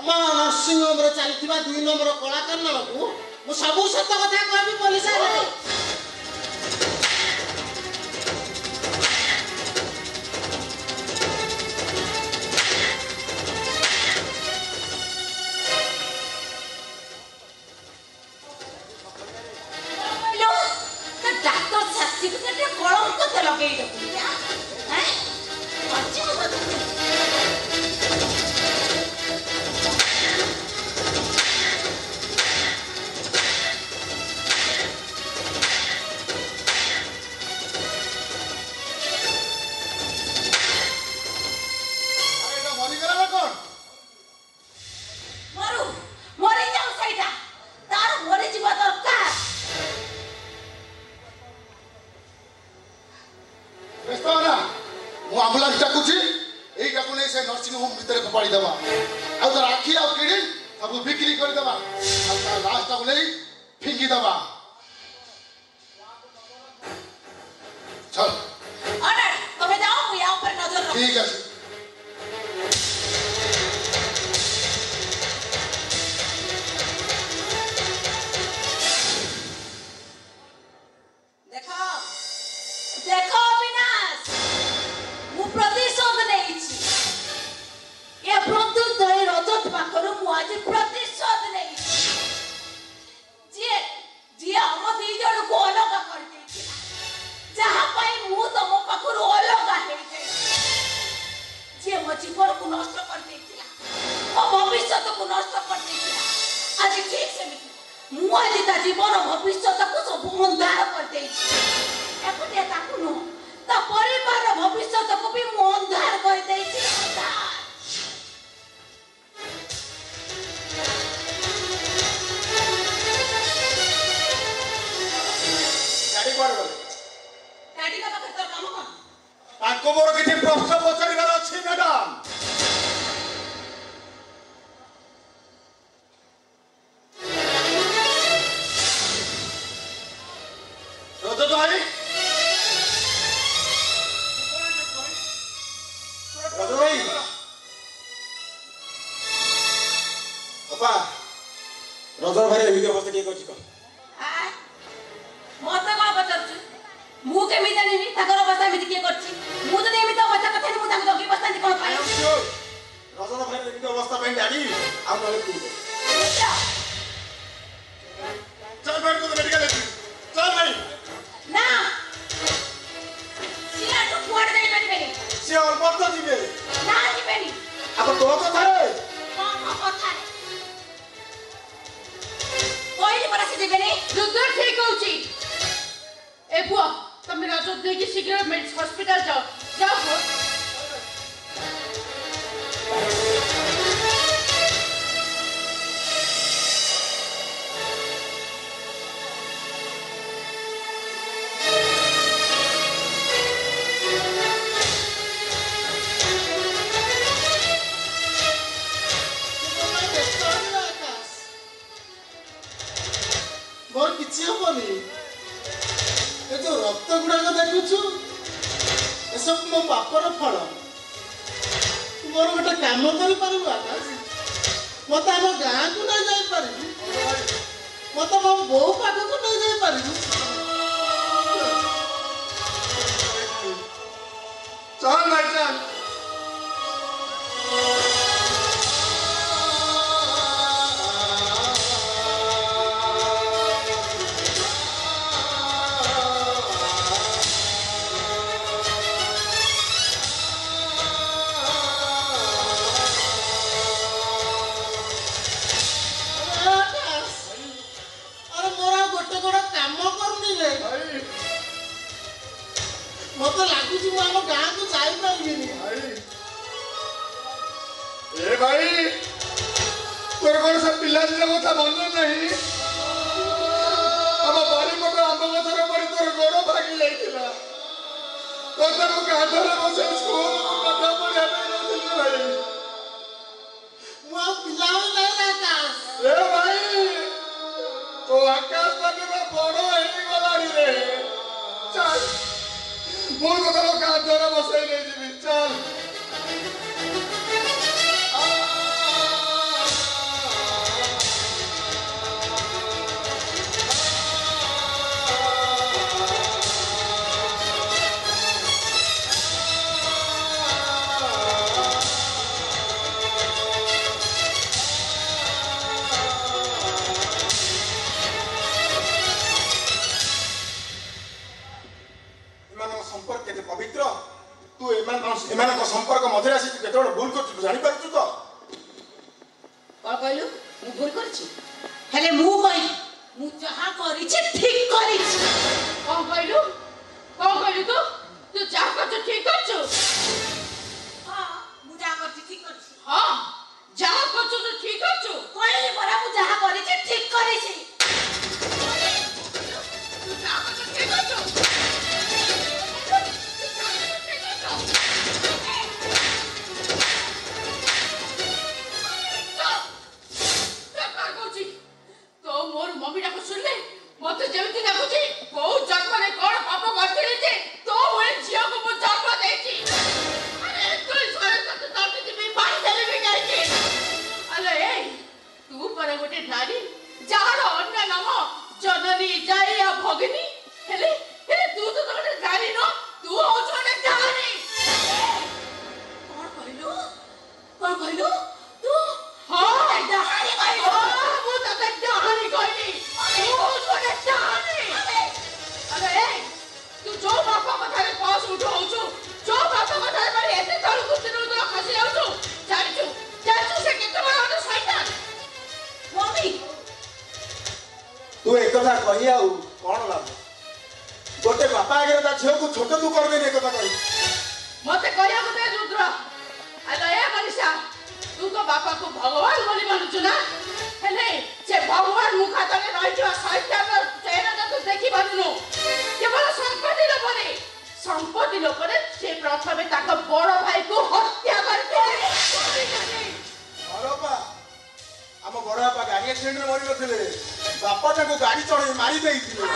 नर्सिंग होम चलता 2 नंबर कलाकार नामक मु सब सत कथा कहबी पुलिस आगे। आंबुलांस डाकुची एई डाकु नै से नर्सिंग होम भीतर कपाड़ी देबा आ तार आखी आ किडी सब बिक्री कर देबा आ तार लाश डाकु नै फिंगी देबा। चल ऑर्डर तुम्हें जाओ मैं यहाँ पर नजर रखूं। ठीक है। देखो अविनाश मु प्रतिशोध नहीं छी ये प्रत्युत दई रजत पाखरु मु आज प्रतिशोध नहीं जे जे हम दी जण को अलग कर देथिला जहा पाई मु तम पाखरु अलग हे गई जे मो जीवन को नष्ट कर देथिला ओ भविष्य को नष्ट कर देथिला आज ठीक से मु आज ता जीवन भविष्य को सब अंधार कर देछि एकुटिया ताकू न ता परिवार भविष्य को भी मु अंधार कर देछि। गाड़ी कोड बोले गाड़ी का पाखर तोर काम कोन ताको मोर किछि प्रश्न पचारिबार अछि मैडम। रजत भाई बापा रजत भाई एमिति अवस्था के करछि को मते को पचरछु मु केमि जानिबी ताकर अवस्था एमिति के करछि मु जदि एमिति अवस्था कथा मु ताके जगी बस्तांती कोन पाइ रजत भाई एमिति अवस्था पे डाडी आ नले तू चल बैठ को मेडिकल चल भाई रुद्र ठीक होची ए बुआ तुम राजू देखि शीघ्र मेडिकल हॉस्पिटल जाओ जाओ बुआ मोर किसी हेनी ये जो रक्त गुड़ाक देखुचु ये सब मो पापर फल मोर गोटे काम कर आकाश मत आम गाँ को नहीं जापर मत मो बो पाख को नहीं जापर चल भाई चल मत लगुच आम गाँ को जापरि ए भाई तोर कौन सब पिला दिन कथा मन नहीं आम बारीपट आंब गछर पड़ी तोर गोड़ भागी जाइतिला तोते मु काठरे बसे स्कूल को पाठ पढ़िया भाई मु पिला नहीं आकाश ए भाई तो आकाश पाखे बड़ हेई गलानी रे चल मु तो तोर काठरे बसे नहीं जीवी चल संपर्क केते पवित्र तू एमान संपर्क मध्य आसी केते बड़ भूल कर जानि पारछु तो का कहलु मु भूल करछि हेले मु कहि मु जहा करिछि ठीक करिछि कहलु तू जहा करछ ठीक करछु हां मु जा करछि ठीक करछि हां जहा करछ तू ठीक करछु कहले बरा मु जहा करिछि ठीक करिछि तू जहा करछ ठीक करछु तो मोर मम्मी डाको सुनले मते जेमिति लागुची को जन्म रे कोन पाप करथिले जे तो ओए झियो को मु जन्म देछि अरे तू सरे तो ताती दिबी पानी देले भी जाइछि अरे ए तू पर गोटे नारी जार अन्य नाम जननी जाया भगिनी हेले तू तो गोटे नारी न तू हो जोटे जानी कोन कहलु तू हां डहानी कहलु मु तते डहानी कहली तू जोटे जानी अरे ए तू जो बापा कथारे पास उठाउछु जो बापा कथारे पर एते तळु कुतिनु तो खसी जाउछु जानिछु से केते बड़ होत शैतान मम्मी तू एक कथा कहि आउ कोन लाभ गोटे बापा आगे ता झियो को छोट तू कर देनी एक कथा कहि मते कहिया को दे रुद्र अरे ए मनीषा तू तो बापा को भगवान बोली मानुछु ना हेले से भगवान मुखा तले रहिथिबा शैतान चेहरा तो देखि पारुनु केवल संपत्ति लोकरे से प्रथमे ताको बड़ भाई को हत्या करथिले अरबा हम बड़ बापा गाड़ी एक्सीडेंट में मरि गथिले बापा ताको गाड़ी चढ़े मारी देइथिले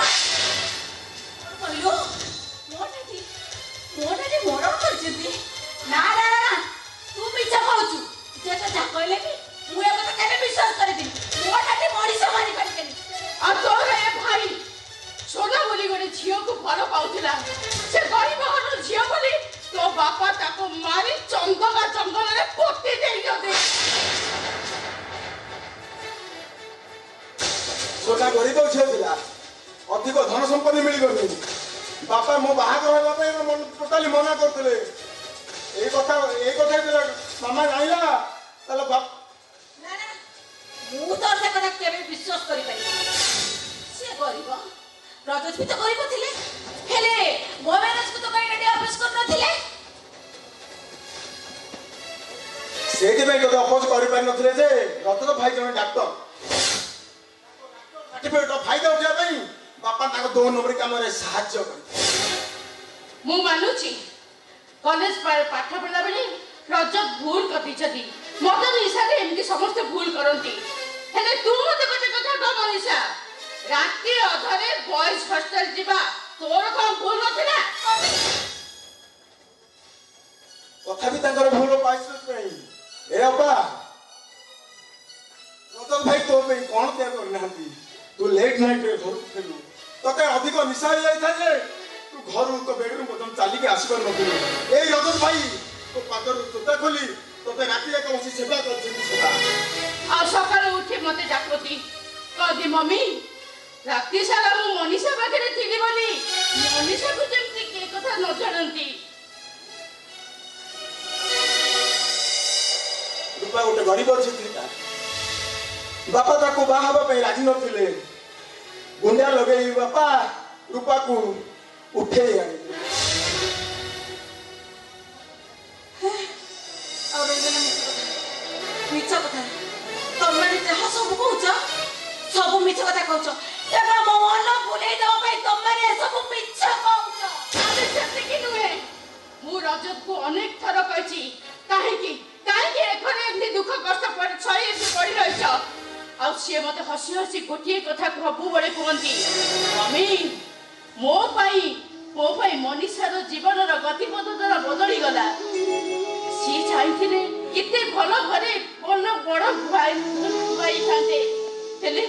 कहलु मोटाटी मर्डर करछथि ना ना ना तू मिछा कहछु जेटा जा कहले कि मु ए कथा केबे विश्वास करथि मोटाटी मरिस मारी पारिकेनी आ तोर ए भाई सोना बोली गोटे झियो को भल पाउथिला से गरीब घर झियो बोली तो बापा ताको मारी जंगल रे पोती देई दे सोना गरीब छिला अधिक धन संपत्ति मिल गनी बापा मो बाहागर होगा पे मन टोटली मना करथिले ए कथा मामा जाइला तले बाप ना ना मु तो से कथा केबे विश्वास करि पारि से ଅପୋଜ ବି ତ କରିନଥିଲେ ହେଲେ ମୋ ମ୍ୟାରେଜକୁ ତ କାଇଁ ଡାଡି ଅପୋଜ କରିନଥିଲେ ସେଇଥିପାଇଁ ତୋତେ ଅପୋଜ କରିପାରିନଥିଲେ ଯେ ରତନ ଭାଇ ଜଣେ ଡାକ୍ତର ସାର୍ଟିଫିକେଟ ଫାଇଦା ଉଠିବା ପାଇଁ ବାପା ତାଙ୍କ 2 ନମ୍ବର କାମରେ ସାହାଯ୍ୟ କରିଥିଲେ। ମୁଁ ମାନୁଛି କଲେଜ ପାଠ ପଢିଲା ବେଳେ ରଜତ ଭୁଲ କରିଦେଇଛନ୍ତି ମଦ ନିଶାରେ ଏମିତି ସମସ୍ତେ ଭୁଲ କରନ୍ତି ହେଲେ ତୁ ମତେ ଗୋଟେ କଥା କହ ମନୀଷା ରାତି ଅଧରେ ବଏଜ ହଷ୍ଟେଲ ଯିବା ତୋର କଣ ଭୁଲ ନଥିଲା ତଥାପି ତାଙ୍କର ଭୁଲ ପାଇଛ ପାଇଁ ଏ ଅପା ରତନ ଭାଇ ତୋ ପାଇଁ କଣ ତ୍ୟାଗ କରିନାହାନ୍ତି ତୁ ଲେଟ୍ ନାଇଟରେ ଘରକୁ ଫେରୁ ତତେ ଅଧିକ ନିଶା ହେଇଯାଇଥାଏ ଯେ ତୁ ଘରୁ ତୋ ବେଡରୁମ୍ ପର୍ଯ୍ୟନ୍ତ ଚାଲିକି ଆସିପାରୁନଥିଲୁ ଏଇ ରତନ ଭାଇ ତୋ ପାଦରୁ ଜୋତା ଖୋଲି ତତେ ରାତିରେ କୌଣସି ସେବା କରିଛନ୍ତି ସେବା ଆଉ ସକାଳୁ ଉଠି ମତେ ଡାକନ୍ତି କହନ୍ତି ମମି ରାତି ସାରା ମୁଁ ମନୀଷା ପାଖରେ ଥିଲି ବୋଲି ମନୀଷାକୁ ଯେମିତି କିଏ କଥା ନ ଜାଣନ୍ତି ରୂପା ଗୋଟେ ଗରିବ ଝିଅଟା ବାପା ତାକୁ ବାହା ହେବା ପାଇଁ ରାଜି ନଥିଲେ ଗୁଣ୍ଡା ଲଗେଇ ବାପା ରୂପାକୁ ଉଠେଇ ଆଣିଥିଲେ ଆଉ ରହିଗଲା ମିଛ କଥା ତମେ ଯାହା ସବୁ କହୁଛ ସବୁ ମିଛ କଥା କହୁଛ ଏବେ ମୋ ମନ ଭୁଲେଇ ଦେବା ପାଇଁ ତମେ ଏସବୁ ମିଛ କହୁଛ ଆମେ ସେତିକି ନୁହେଁ ମୁଁ ରଜତକୁ ଅନେକ ଥର କହିଛି କାହିଁକି କାହିଁକି ଏଖରେ ଏମିତି ଦୁଃଖ କଷ୍ଟ ଛଇ ଏମିତି ପଡି ରହିଛ ଆଉ ସିଏ ମତେ ହସି ହସି ଗୋଟିଏ କଥା ସବୁବେଳେ କୁହନ୍ତି ମମି ମୋ ପାଇଁ ମନୀଷାର ଜୀବନର ଗତିପଥଟା ବଦଳିଗଲା ସିଏ ଚାହିଁଥିଲେ କେତେ ଭଲ ଘରେ ଭଲ ବଡ଼ ଭାଇଥାନ୍ତେ ହେଲେ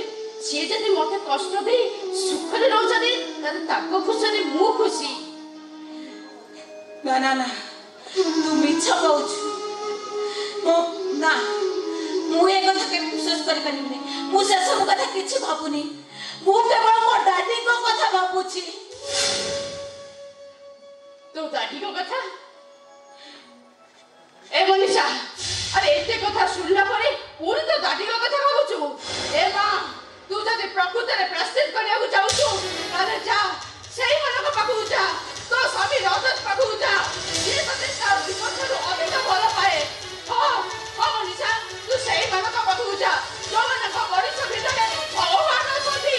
ସିଏ ଯଦି ମତେ କଷ୍ଟ ଦେଇ ସୁଖରେ ରହୁଛନ୍ତି ତାହେଲେ ତାଙ୍କ ଖୁସିରେ ମୁଁ ଖୁସି ନା ନା ନା ତୁ ମିଛ କହୁଛୁ ନା ମୁଁ ଏ କଥା କେବେ ବିଶ୍ୱାସ କରିପାରିବିନି ମୁଁ ସେସବୁ କଥା କିଛି ଭାବୁନି ମୁଁ କେବଳ ମୋ ଡାଡିଙ୍କ କଥା ଭାବୁଛି ତୋ ଡାଡିଙ୍କ କଥା ଏ ମନୀଷା ଆରେ ଏତେ କଥା ଶୁଣିଲା ପରେ ପୁଣି ତ ଡାଡିଙ୍କ କଥା ଭାବୁଛୁ ଏ ମା ତୁ ଯଦି ପ୍ରକୃତରେ ପ୍ରାଶ୍ଚିତ କରିବାକୁ ଚାହୁଁଛୁ ତାହେଲେ ଯା ସେଇମାନଙ୍କ ପାଖକୁ ଯା ତୋ ସ୍ୱାମୀ ରଜତ ପାଖକୁ ଯା ସିଏ ତତେ ତା ଜୀବନଠାରୁ ଅଧିକ ଭଲ ପାଏ ହଁ ମନୀଷା ତୁ ସେଇମାନଙ୍କ ପାଖକୁ ଯା ଯୋଉମାନଙ୍କ ମଣିଷ ଭିତରେ ଭଗବାନ ଅଛନ୍ତି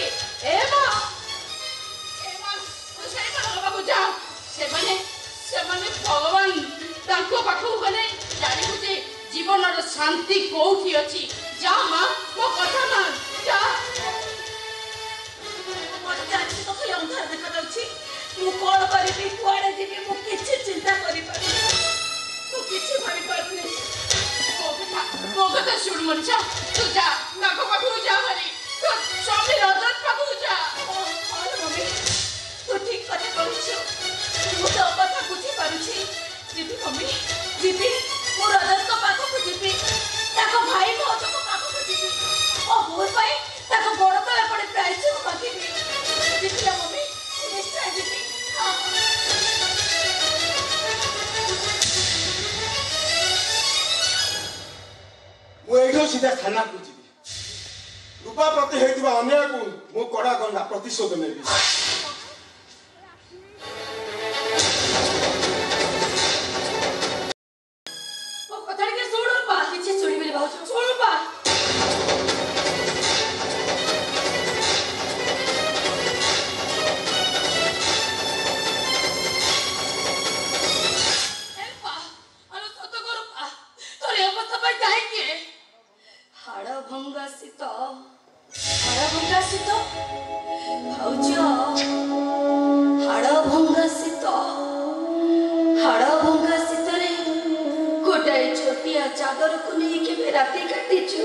ଏ ମା ତୁ ସେଇମାନଙ୍କ ପାଖକୁ ଯା ସେମାନେ ଭଗବାନ ତାଙ୍କ ପାଖକୁ ଗଲେ ଜାଣିବୁ ଯେ ଜୀବନର ଶାନ୍ତି କୋଉଠି ଅଛି ଯା ମା ମୋ କଥା ମାନ ଯା ତ ଖାଲି ଅନ୍ଧାର ଦେଖାଯାଉଛି ମୁଁ କଣ କରିବି କୁଆଡେ ଯିବି ମୁଁ କିଛି ଚିନ୍ତା କରିପାରୁନି ମୁଁ କିଛି ଭାବିପାରୁନି ମୋ କଥା ଶୁଣ ମନୀଷା ତୁ ଯା ତାଙ୍କ ପାଖକୁ ଯା ଭାରି ତୋ ସ୍ୱାମୀ ରଜତ ପାଖକୁ ଯା ମମି ତୁ ଠିକ କଥା କହୁଛୁ ମୁଁ ତୋ କଥା ବୁଝିପାରୁଛି ଯିବି ମମି ଯିବି ମୁଁ ରଜତଙ୍କ ପାଖକୁ ଯିବି ତାଙ୍କ ଭାଇ ଭାଉଜଙ୍କ ପାଖକୁ ଯିବି ଓ ଭୁଲ ପାଇଁ ତାଙ୍କ ବଡ଼ ତଳେ ପଡେ ପ୍ରାଇଜ ମାଗିବି ଯିବି ନା ମମି ନିଶ୍ଚୟ ଯିବି ମୁଁ ଏଇଠୁ ସିଧା ଥାନାକୁ ଯିବି ରୂପା ପ୍ରତି ହେଇଥିବା ଅନ୍ୟାୟକୁ ମୁଁ କଡ଼ା ଗଣ୍ଡା ପ୍ରତିଶୋଧ ନେବି ମୋ କଥା ଟିକେ ଶୁଣୁ ପା କିଛି ଶୁଣିବିନି ଭାଉଜ ଶୁଣୁ ପା ଚାଦରକୁ ନେଇ କେବେ ରାତି କାଟିଛୁ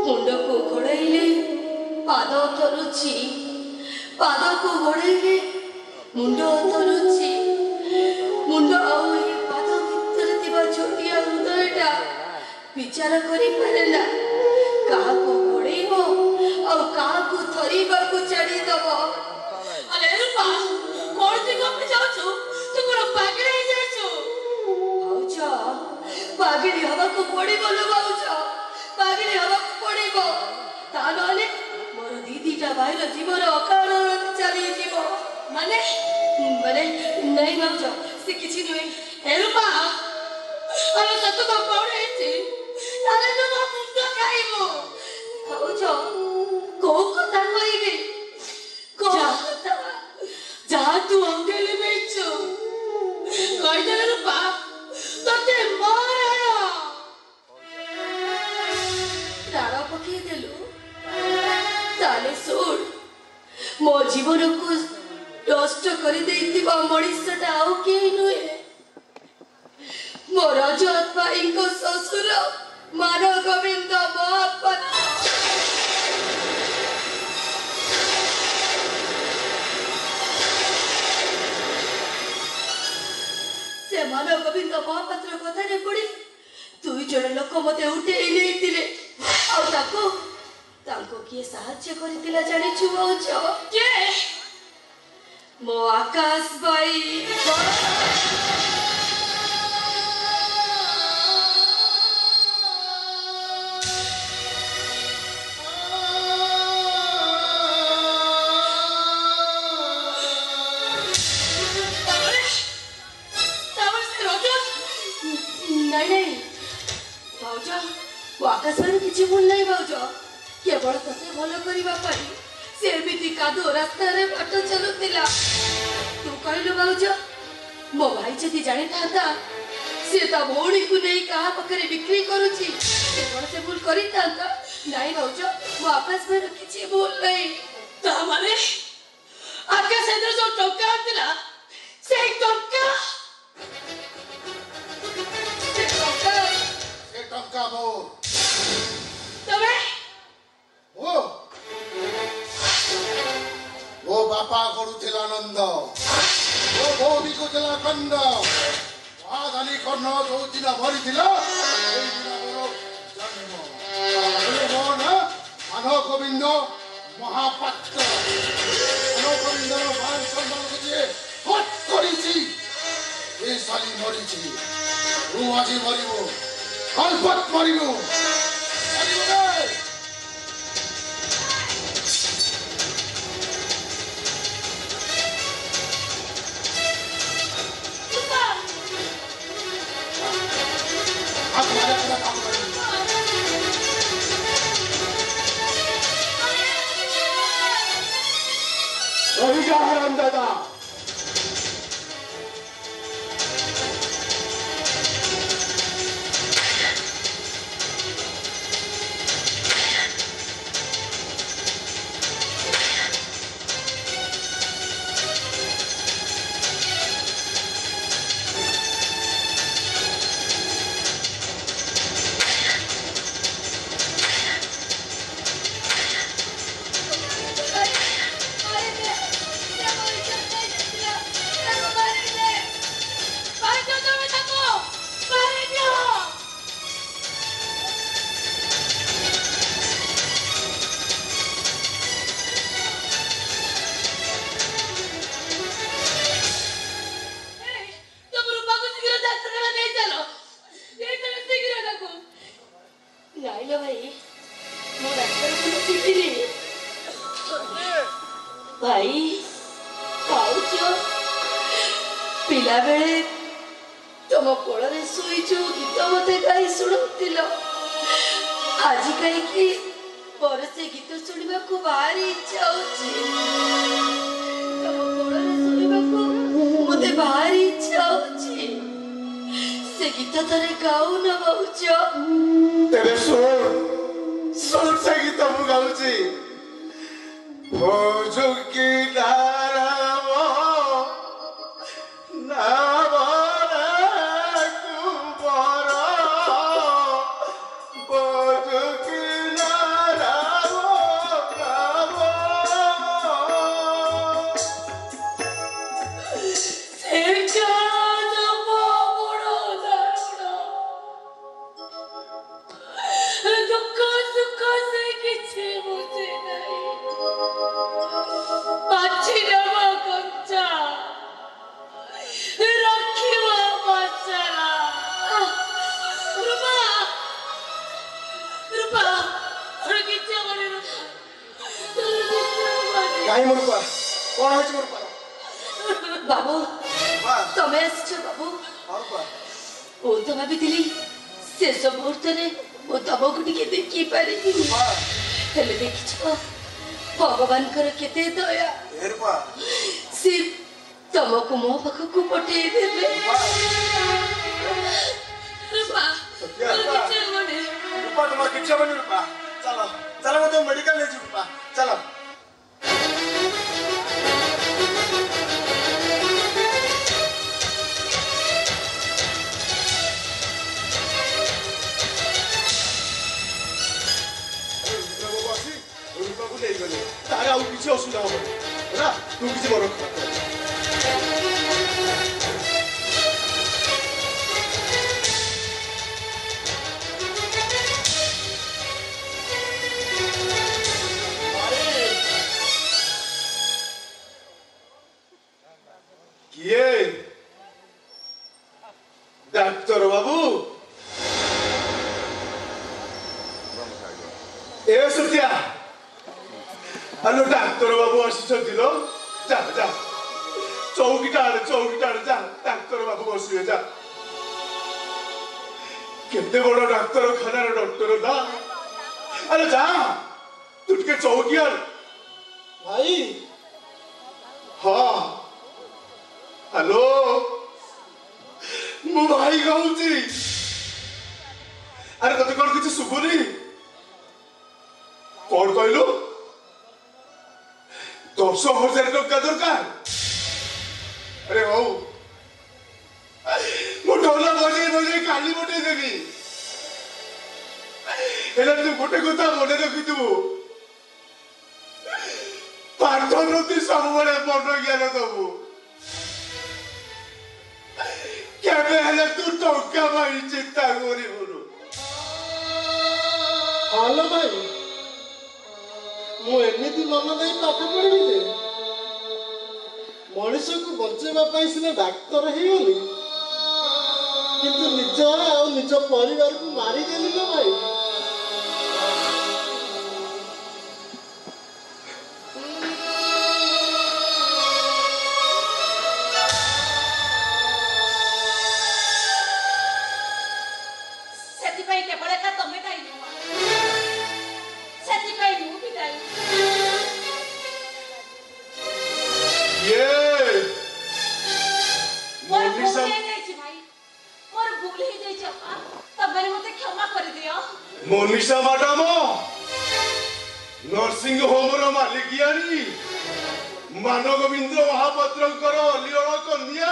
ମୁଣ୍ଡକୁ ଘୋଡ଼େଇଲେ ପାଦ ଥରୁଛି ପାଦକୁ ଘୋଡ଼େଇଲେ ମୁଣ୍ଡ ଥରୁଛି ମୁଣ୍ଡ ଆଉ ଏ ପାଦ ଭିତରେ ଥିବା ଛୋଟିଆ ହୃଦୟଟା ବିଚାର କରିପାରେ ନା କାହାକୁ ଘୋଡ଼େଇବ ଆଉ କାହାକୁ ଥରିବାକୁ ଛାଡ଼ିଦବ ଆରେ ରୂପା କଣ ତୁ ଗପି ଯାଉଛୁ ତୁ କଣ ପାଗଳ ହେଇଯାଇଛୁ ପାଗଳି ହବାକୁ ପଡିବ ଲୋ ଭାଉଜ ପାଗଳି ହବାକୁ ପଡିବ ତା ନହେଲେ ମୋର ଦିଦିଟା ଭାଇର ଜୀବନ କିଛି ନୁହେଁ। ହେରୁପା ଆମେ ସତ କଣ ହେଇଛି ତାହେଲେ ତୁ ମୋ ମୁଣ୍ଡ ଖାଇବୁ। ଭାଉଜ କୋଉ କଥା କହିବି? କୋଉ କଥା? ଯାହା ତୁ ଅଙ୍ଗେ ଲିଭେଇଛୁ କହିଦେଲେ ରୂପା ତତେ ମାରଣ ପ୍ରାଣ ପକେଇଦେଲୁ? ତାହେଲେ ଶୁଣ, ମୋ ଜୀବନକୁ ନଷ୍ଟ କରିଦେଇଥିବା ମଣିଷଟା ଆଉ କେହି ନୁହେଁ, ମୋ ରଜତ ଭାଇଙ୍କ ଶ୍ୱଶୁର ମାନ ଗୋବିନ୍ଦ ମହାପାତ୍ର। ସେ ମାନ ଗୋବିନ୍ଦ ମହାପାତ୍ର କଥାରେ ପଡି 2 ଜଣ ଲୋକ ମତେ ଉଠେଇ ନେଇଥିଲେ। ଆଉ ତାଙ୍କୁ କିଏ ସାହାଯ୍ୟ କରିଥିଲା ଜାଣିଛୁ ଭାଉଜ? କିଏ? ମୋ ଆକାଶ ଭାଇ। ନାଇଁ ଭାଉଜ, ମୋ ଆକାଶ ଭାଇର କିଛି ଭୁଲ ନାହିଁ ଭାଉଜ। କେବଳ ତତେ ଭଲ କରିବା ପାଇଁ ସେ ଏମିତି କାଦୁଅ ରାସ୍ତାରେ ବାଟ ଚାଲୁଥିଲା। ତୁ କହିଲୁ ଭାଉଜ, ମୋ ଭାଇ ଯଦି ଜାଣିଥାନ୍ତା ସେ ତା ଭଉଣୀକୁ ନେଇ କାହା ପାଖରେ ବିକ୍ରି କରୁଛି, ସେ କଣ ସେ ଭୁଲ କରିଥାନ୍ତା? ନାଇଁ ଭାଉଜ, ମୋ ଆକାଶ ଭାଇର କିଛି ଭୁଲ ନାହିଁ। ତାମାନେ ଆକାଶ ଏଥିରେ ଯୋଉ ଟଙ୍କା ଆଣିଥିଲା ସେଇ ଟଙ୍କା ଟଙ୍କା ମୋର। ତମେ ମୋ ବାପା କରୁଥିଲା ନନ୍ଦ, ମୋ ବୋଉ ବିକୁଥିଲା ଖଣ୍ଡ। ମହାଦାନୀ କର୍ଣ୍ଣ ଯୋଉ ଦିନ ମରିଥିଲା ସେଇଦିନ ମୋର ଜନ୍ମ। ମୋ ନାଁ ମାନ ଗୋବିନ୍ଦ ମହାପାତ୍ର। ମାନ ଗୋବିନ୍ଦର ମାନ ସମ୍ମାନକୁ ଯିଏ ହଟ୍ କରିଛି ଏ ସାଲି ମରିଛି। ତୁ ଆଜି ମରିବୁ, ଅଲବତ ମରିବୁ। ରହିजा हराम दादा। ନାଇଲୋ ଭାଇ, ମୁଁ ଡାକ୍ତରଖାନା ଯିବିନି। ଭାଇ ଭାଉଜ, ପିଲାବେଳେ ତମ କୋଳରେ ଶୋଇ ଯୋଉ ଗୀତ ମତେ ଗାଇ ଶୁଣଉଥିଲ, ଆଜି କାହିଁକି ମୋର ସେ ଗୀତ ଶୁଣିବାକୁ ଭାରି ଇଚ୍ଛା ହଉଛି। ତମ କୋଳରେ ଶୋଇବାକୁ ମତେ ଭାରି ଇଚ୍ଛା ହଉଛି। ସେ ଗୀତ ଥରେ ଗାଉନ ଭାଉଜ। तेरे सुर से गीत मु गाउची। भोजु की नाराम नावरा कुबर भोजु की नाराम नाव ବାବୁ ତମେ ଆସିଛ ବାବୁ। ମୁଁ ତ ଭାବିଥିଲି ଶେଷ ମୁହୂର୍ତ୍ତରେ ମୁଁ ତମକୁ ଟିକେ ଦେଖି ପାରିବି, ହେଲେ ଦେଖିଛ ଭଗବାନଙ୍କର କେତେ ଦୟା, ସେ ତମକୁ ମୋ ପାଖକୁ ପଠେଇ ଦେଲେ। তোমার কিছু হবেনি রূপা, চলো চলো মতো মেডিকেল নিয়ে রূপা, চলো। রূপাকে নেইগলে তার আর কিছু অসুবিধা হবে না, তুমি কিছু বড় ডাক্তার বাবু, এ সুতিয়া, হ্যালো ডাক্তার বাবু আসিছন্তি লো, যা যা চৌকিটা আড়ে যা, ডাক্তার বাবু বসিবে যা। কেতে বড় ডাক্তারখানার ডক্টর না, আরে যা তু টিকে চৌকি আড়ে। ভাই হ্যাঁ হ্যালো, ମୁଁ ଭାଇ କହୁଛି। ଆରେ ତତେ କଣ କିଛି ଶୁଭୁନି? କଣ କହିଲୁ? 10,000 ଟଙ୍କା ଦରକାର? ଆରେ ହଉ, ମୁଁ ଢୋଲ ବଜେଇ କାଲି ପଠେଇ ଦେବି। ହେଲେ ତୁ ଗୋଟେ କଥା ମନେ ରଖିଥିବୁ, ପାଠ ପ୍ରତି ସବୁବେଳେ ମନ ଜ୍ଞାନ ଦବୁ। কেবে হলে তু টঙ্কা পাই চিন্তা করিবুনু। হ্যালো ভাই, ମୁଁ ଏମିତି ମନ ଦେଇ ପାଠ ପଢିବି ଯେ ମଣିଷକୁ ବଞ୍ଚେଇବା ପାଇଁ ସିନା ଡାକ୍ତର ହେଇଗଲି, କିନ୍ତୁ ନିଜ ଆଉ ନିଜ ପରିବାରକୁ ମାରିଦେଲି ନା ଭାଇ। Manisha madam nursing Homer মালিকিয়ানি Managobinda ମହାପାତ୍ରଙ୍କର ଅଲିଅଳ କନ୍ୟା।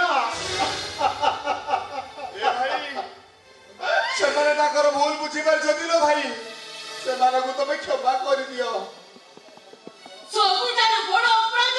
ସେମାନେ ତାଙ୍କର ଭୁଲ ବୁଝିପାରିଛନ୍ତି ଲୋ ଭାଇ, ସେମାନଙ୍କୁ ତମେ କ୍ଷମା କରିଦିଅ। ସବୁଠାରୁ ବଡ଼ ଅପରାଧ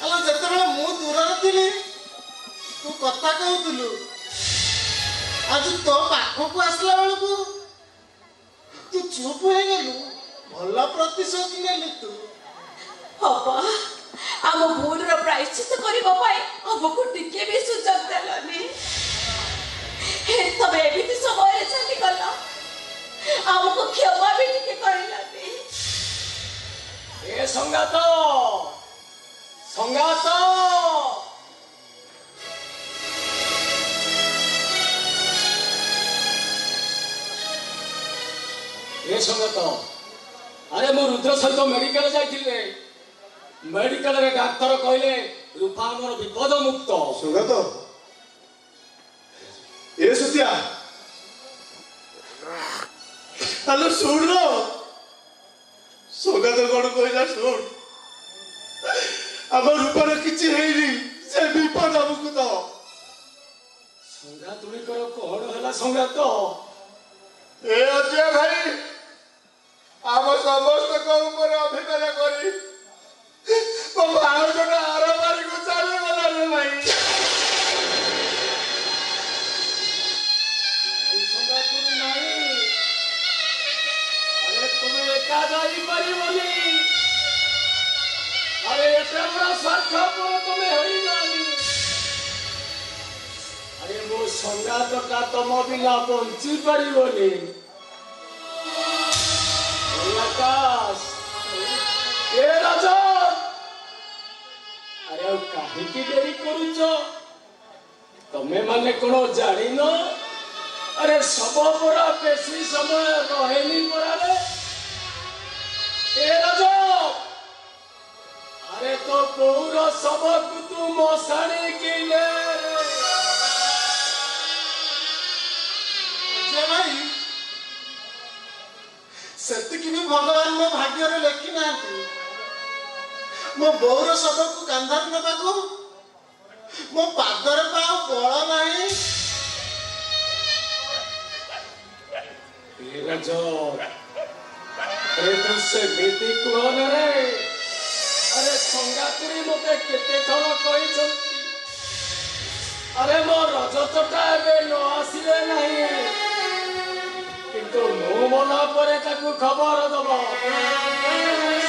ଆଲୋ ଯେତେବେଳେ ମୁଁ ଦୂରରେ ଥିଲି ତୁ କଥା କହୁଥିଲୁ, ଆଜି ତୋ ପାଖକୁ ଆସିଲା ବେଳକୁ ତୁ ଚୁପ ହେଇଗଲୁ। ଭଲ ପ୍ରତିଶୋଧ ନେଲୁ ତୁ। ବାବା ଆମ ଭୁଲର ପ୍ରାୟଶ୍ଚିତ କରିବା ପାଇଁ ଆମକୁ ଟିକେ ବି ସୁଯୋଗ ଦେଲନି। ତମେ ଏମିତି ସମୟରେ ଚାଲିଗଲ, ଆମକୁ କ୍ଷମା ବି ଟିକେ କରିଲନି। ଏ ସଂଗାତ ସଂଗାତ ଏ ସଂଗାତ, ଆରେ ମୁଁ ରୁଦ୍ର ସହିତ ମେଡିକାଲ ଯାଇଥିଲି। ମେଡିକାଲରେ ଡାକ୍ତର କହିଲେ ରୂପା ଆମର ବିପଦ ମୁକ୍ତ। ସଂଗାତ ଏ ସୁତିଆ ଆଲୋ ଶୁଣ, ସଂଗାତ କଣ କହିଲା ଶୁଣ, ଆମ ରୂପାର କିଛି ହେଇନି, ସେ ବିପଦ ମୁକ୍ତ। ସଂଗାତୁଣିଙ୍କର କଣ ହେଲା ସଂଗାତ? ଏ ଅଜୟ ଭାଇ ଆମ ସମସ୍ତଙ୍କ ଉପରେ ଅଭିନୟ କରି ମୋ ଭାଉଜଟା ଆରପାରିକୁ ଚାଲିଗଲା ରେ ଭାଇ। ସଂଗାତୁଣି ନାହିଁ, ଆରେ ତୁମେ ଏକା ଯାଇପାରିବନି। ଆରେ ଏତେ ବଡ଼ ସ୍ୱାର୍ଥପର ତୁମେ ହୋଇନାହିଁ। ଆରେ ମୋ ସଂଗାତଟା ତମ ବିନା ବଞ୍ଚି ପାରିବନି। ଆକାଶ ଏ ରାଜ, ଆରେ ଆଉ କାହିଁକି ଡେରି କରୁଛ? ତମେ ମାନେ କଣ ଜାଣିନ? ଆରେ ଶବ ପରା ବେଶୀ ସମୟ ରହେନି ପରାରେ। ଏ ରାଜ, ଆରେ ତ ବୋଉର ଶବକୁ ତୁ ମଶାଣିକି ନେ। ଭାଇ ସେତିକି ବି ଭଗବାନ ମୋ ଭାଗ୍ୟରେ ଲେଖି ନାହାନ୍ତି। ମୋ ବୋଉର ଶବକୁ କାନ୍ଧରେ ନେବାକୁ ମୋ ପାଦରେ ତ ଆଉ ବଳ ନାହିଁ। ରାଜ, ତୁ ସେମିତି କୁହନା ରେ। ଆରେ ସଂଗାତୁଣି ମତେ କେତେ ଥର କହିଛନ୍ତି, ଆରେ ମୋ ରଜତଟା ଏବେ ନ ଆସିଲେ ନାହିଁ, କିନ୍ତୁ ମୁଁ ମଲା ପରେ ତାକୁ ଖବର ଦବ,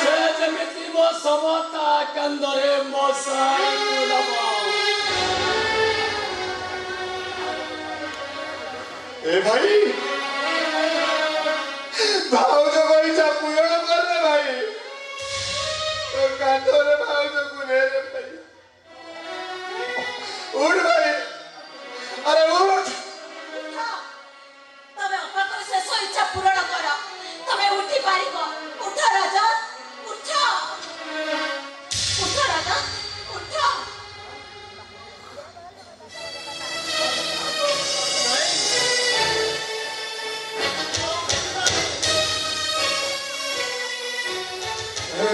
ସେ ଯେମିତି ମୋ ଶବ ତା କାନ୍ଧରେ ମଶାଣିକୁ ନବ। ଏ ଭାଇ ଭାଉଜ ପଇସା ପୂରଣ କରେ ଭାଇ, ତୋ କାନ୍ଧରେ ଭାଉଜକୁ ନେ ରେ ଭାଇ। ଉଠ ଭାଇ, ଆରେ ଉଠ। ତମେ ଅପାଙ୍କର ଶେଷ ଇଚ୍ଛା ପୂରଣ କର। ତମେ ଉଠି ପାରିବ। ଉଠ ରାଜା, ଉଠ ଉଠ ରାଜା, ଉଠ।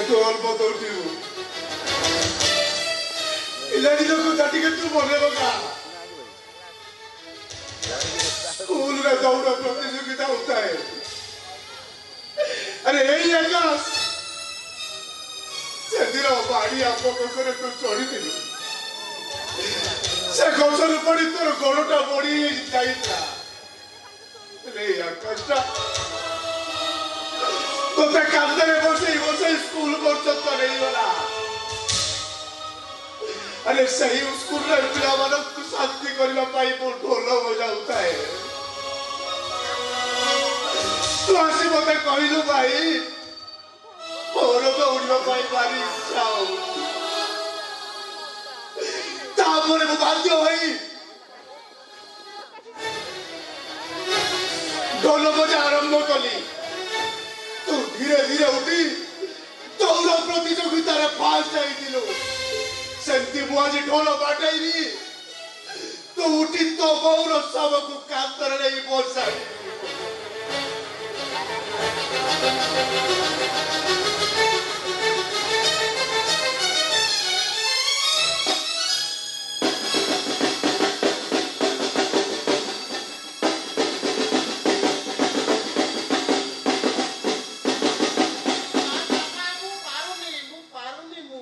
ତୁ ଅଳ୍ପ ଦଉଥିବୁ, ପିଲାଟି ଲୋକ ଟିକେ ତୁ ମନେ ପକା। ସ୍କୁଲରେ ଦୌଡ଼ ପ୍ରତିଯୋଗିତା ହଉଥାଏ। ଆରେ ଏଇ ଆକାଶ, ସେଦିନ ବାଡ଼ି ଆମ୍ବ ଗଛରେ ତୁ ଚଢିଥିଲୁ, ସେ ଗଛରୁ ପଡ଼ି ତୋର ଗୋଡ଼ଟା ବଢି ଯାଇଥିଲା। ଏଇ ଆକାଶଟା ତୋତେ କାନ୍ଧରେ ବସେଇ ବସେଇ ସ୍କୁଲ ପର୍ଯ୍ୟନ୍ତ ନେଇଗଲା। ଆରେ ସେହି ସ୍କୁଲରେ ପିଲାମାନଙ୍କୁ ଶାନ୍ତି କରିବା ପାଇଁ ମୁଁ ଢୋଲ ବଜାଉଥାଏ। ତୁ ଆସି ମତେ କହିଲୁ ଭାଇ, ମୋର ଦୌଡ଼ିବା ପାଇଁ ଭାରି ଇଚ୍ଛା ହଉଛି। ତାପରେ ମୁଁ ବାଧ୍ୟ ହୋଇ ଢୋଲ ବଜା ଆରମ୍ଭ କଲି। ତୁ ଧୀରେ ଧୀରେ ଉଠି ଦୌଡ଼ ପ୍ରତିଯୋଗିତାରେ ଫାଷ୍ଟ ହେଇଥିଲୁ। ସେମିତି ମୁଁ ଆଜି ଢୋଲ ବାଟେଇବି, ତୁ ଉଠି ତୋ ବୋଉର ଶବକୁ କାନ୍ଧରେ ନେଇ ବସାଇ।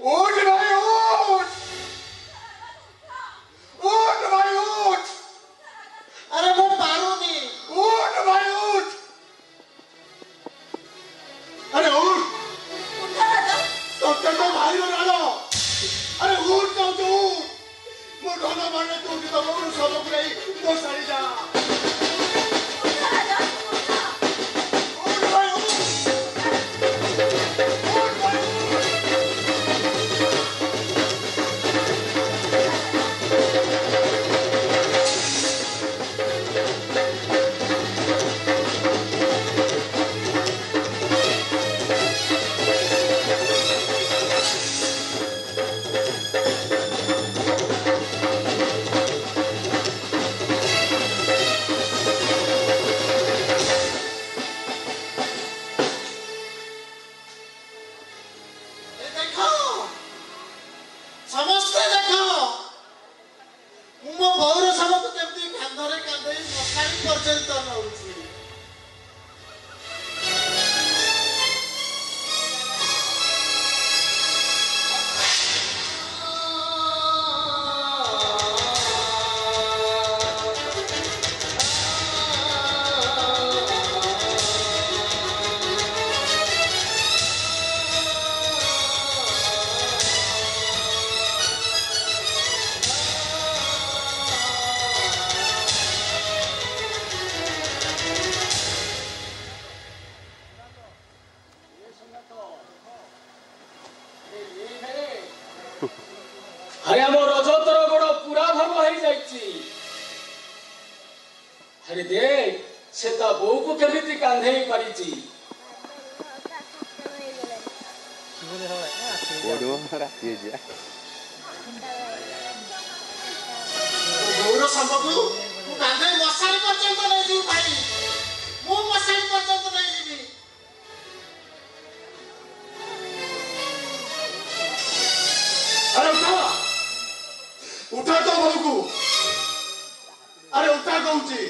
उठ भाई उठ। আরে আমার রজতর বড় পুরা ভাব হয়ে যাইছি। আরে দেখ সে তা বউকে কেমিতি কান্ধেই পারিছি। গৌর সম্পর্ক ମୁଁ କାନ୍ଧେ ମଶାଣି ପର୍ଯ୍ୟନ୍ତ ନେଇଯିବି ଭାଇ ମୁଁ ମଶାଣି ପର୍ଯ୍ୟନ୍ତ ନେଇଯିବି। আরে উঠা তো বউକୁ আরে উঠা কହୁଛି।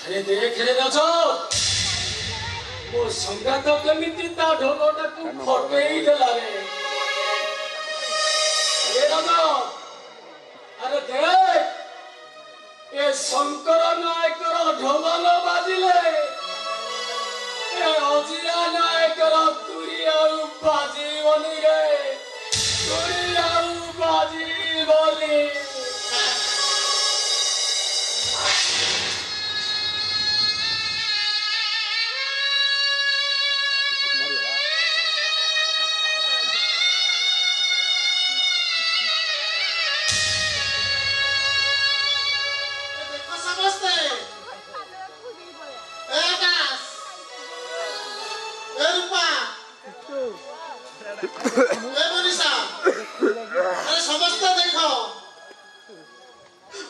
আরে দেখ রে রজ ମୋ ସଂଗାତ କେମିତି ତା ଢୋଲଟାକୁ ଫଟେଇ ଦେଲା ରେ। ଏ ରଜ ଆରେ ଦେଖ ଏ ଶଙ୍କର ନାୟକର ଢୋଲ ନ ବାଜିଲେ ଏ ଅଜିରା ନାୟକର ତୁରି ଆଉ ବାଜିବନି ରେ ତୁରି ଆଉ ବାଜିବନି। ସମସ୍ତେ ଦେଖ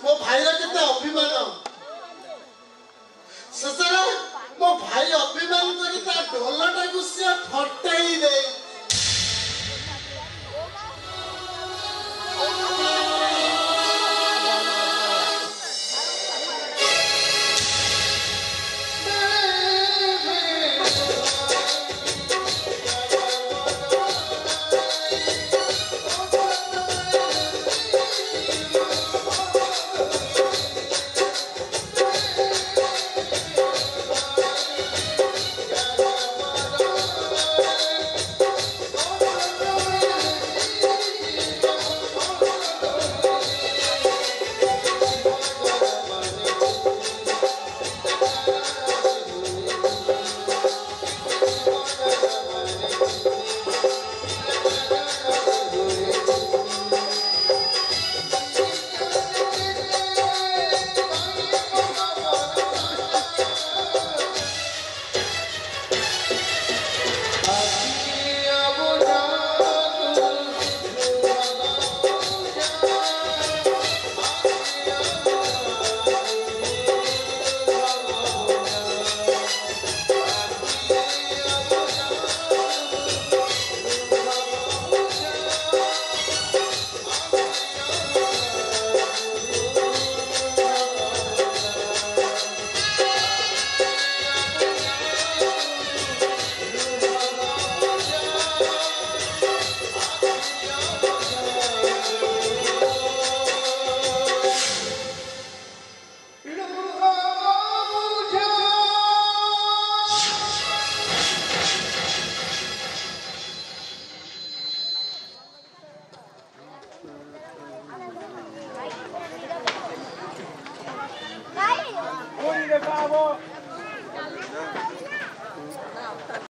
ମୋ ଭାଇର କେତେ ଅଭିମାନ। ଶେଷରେ ମୋ ଭାଇ ଅଭିମାନ କରି ତା ଢୋଲଟାକୁ ସିଏ ଫଟେଇ ଦେଇ ଦେଖା ହବ।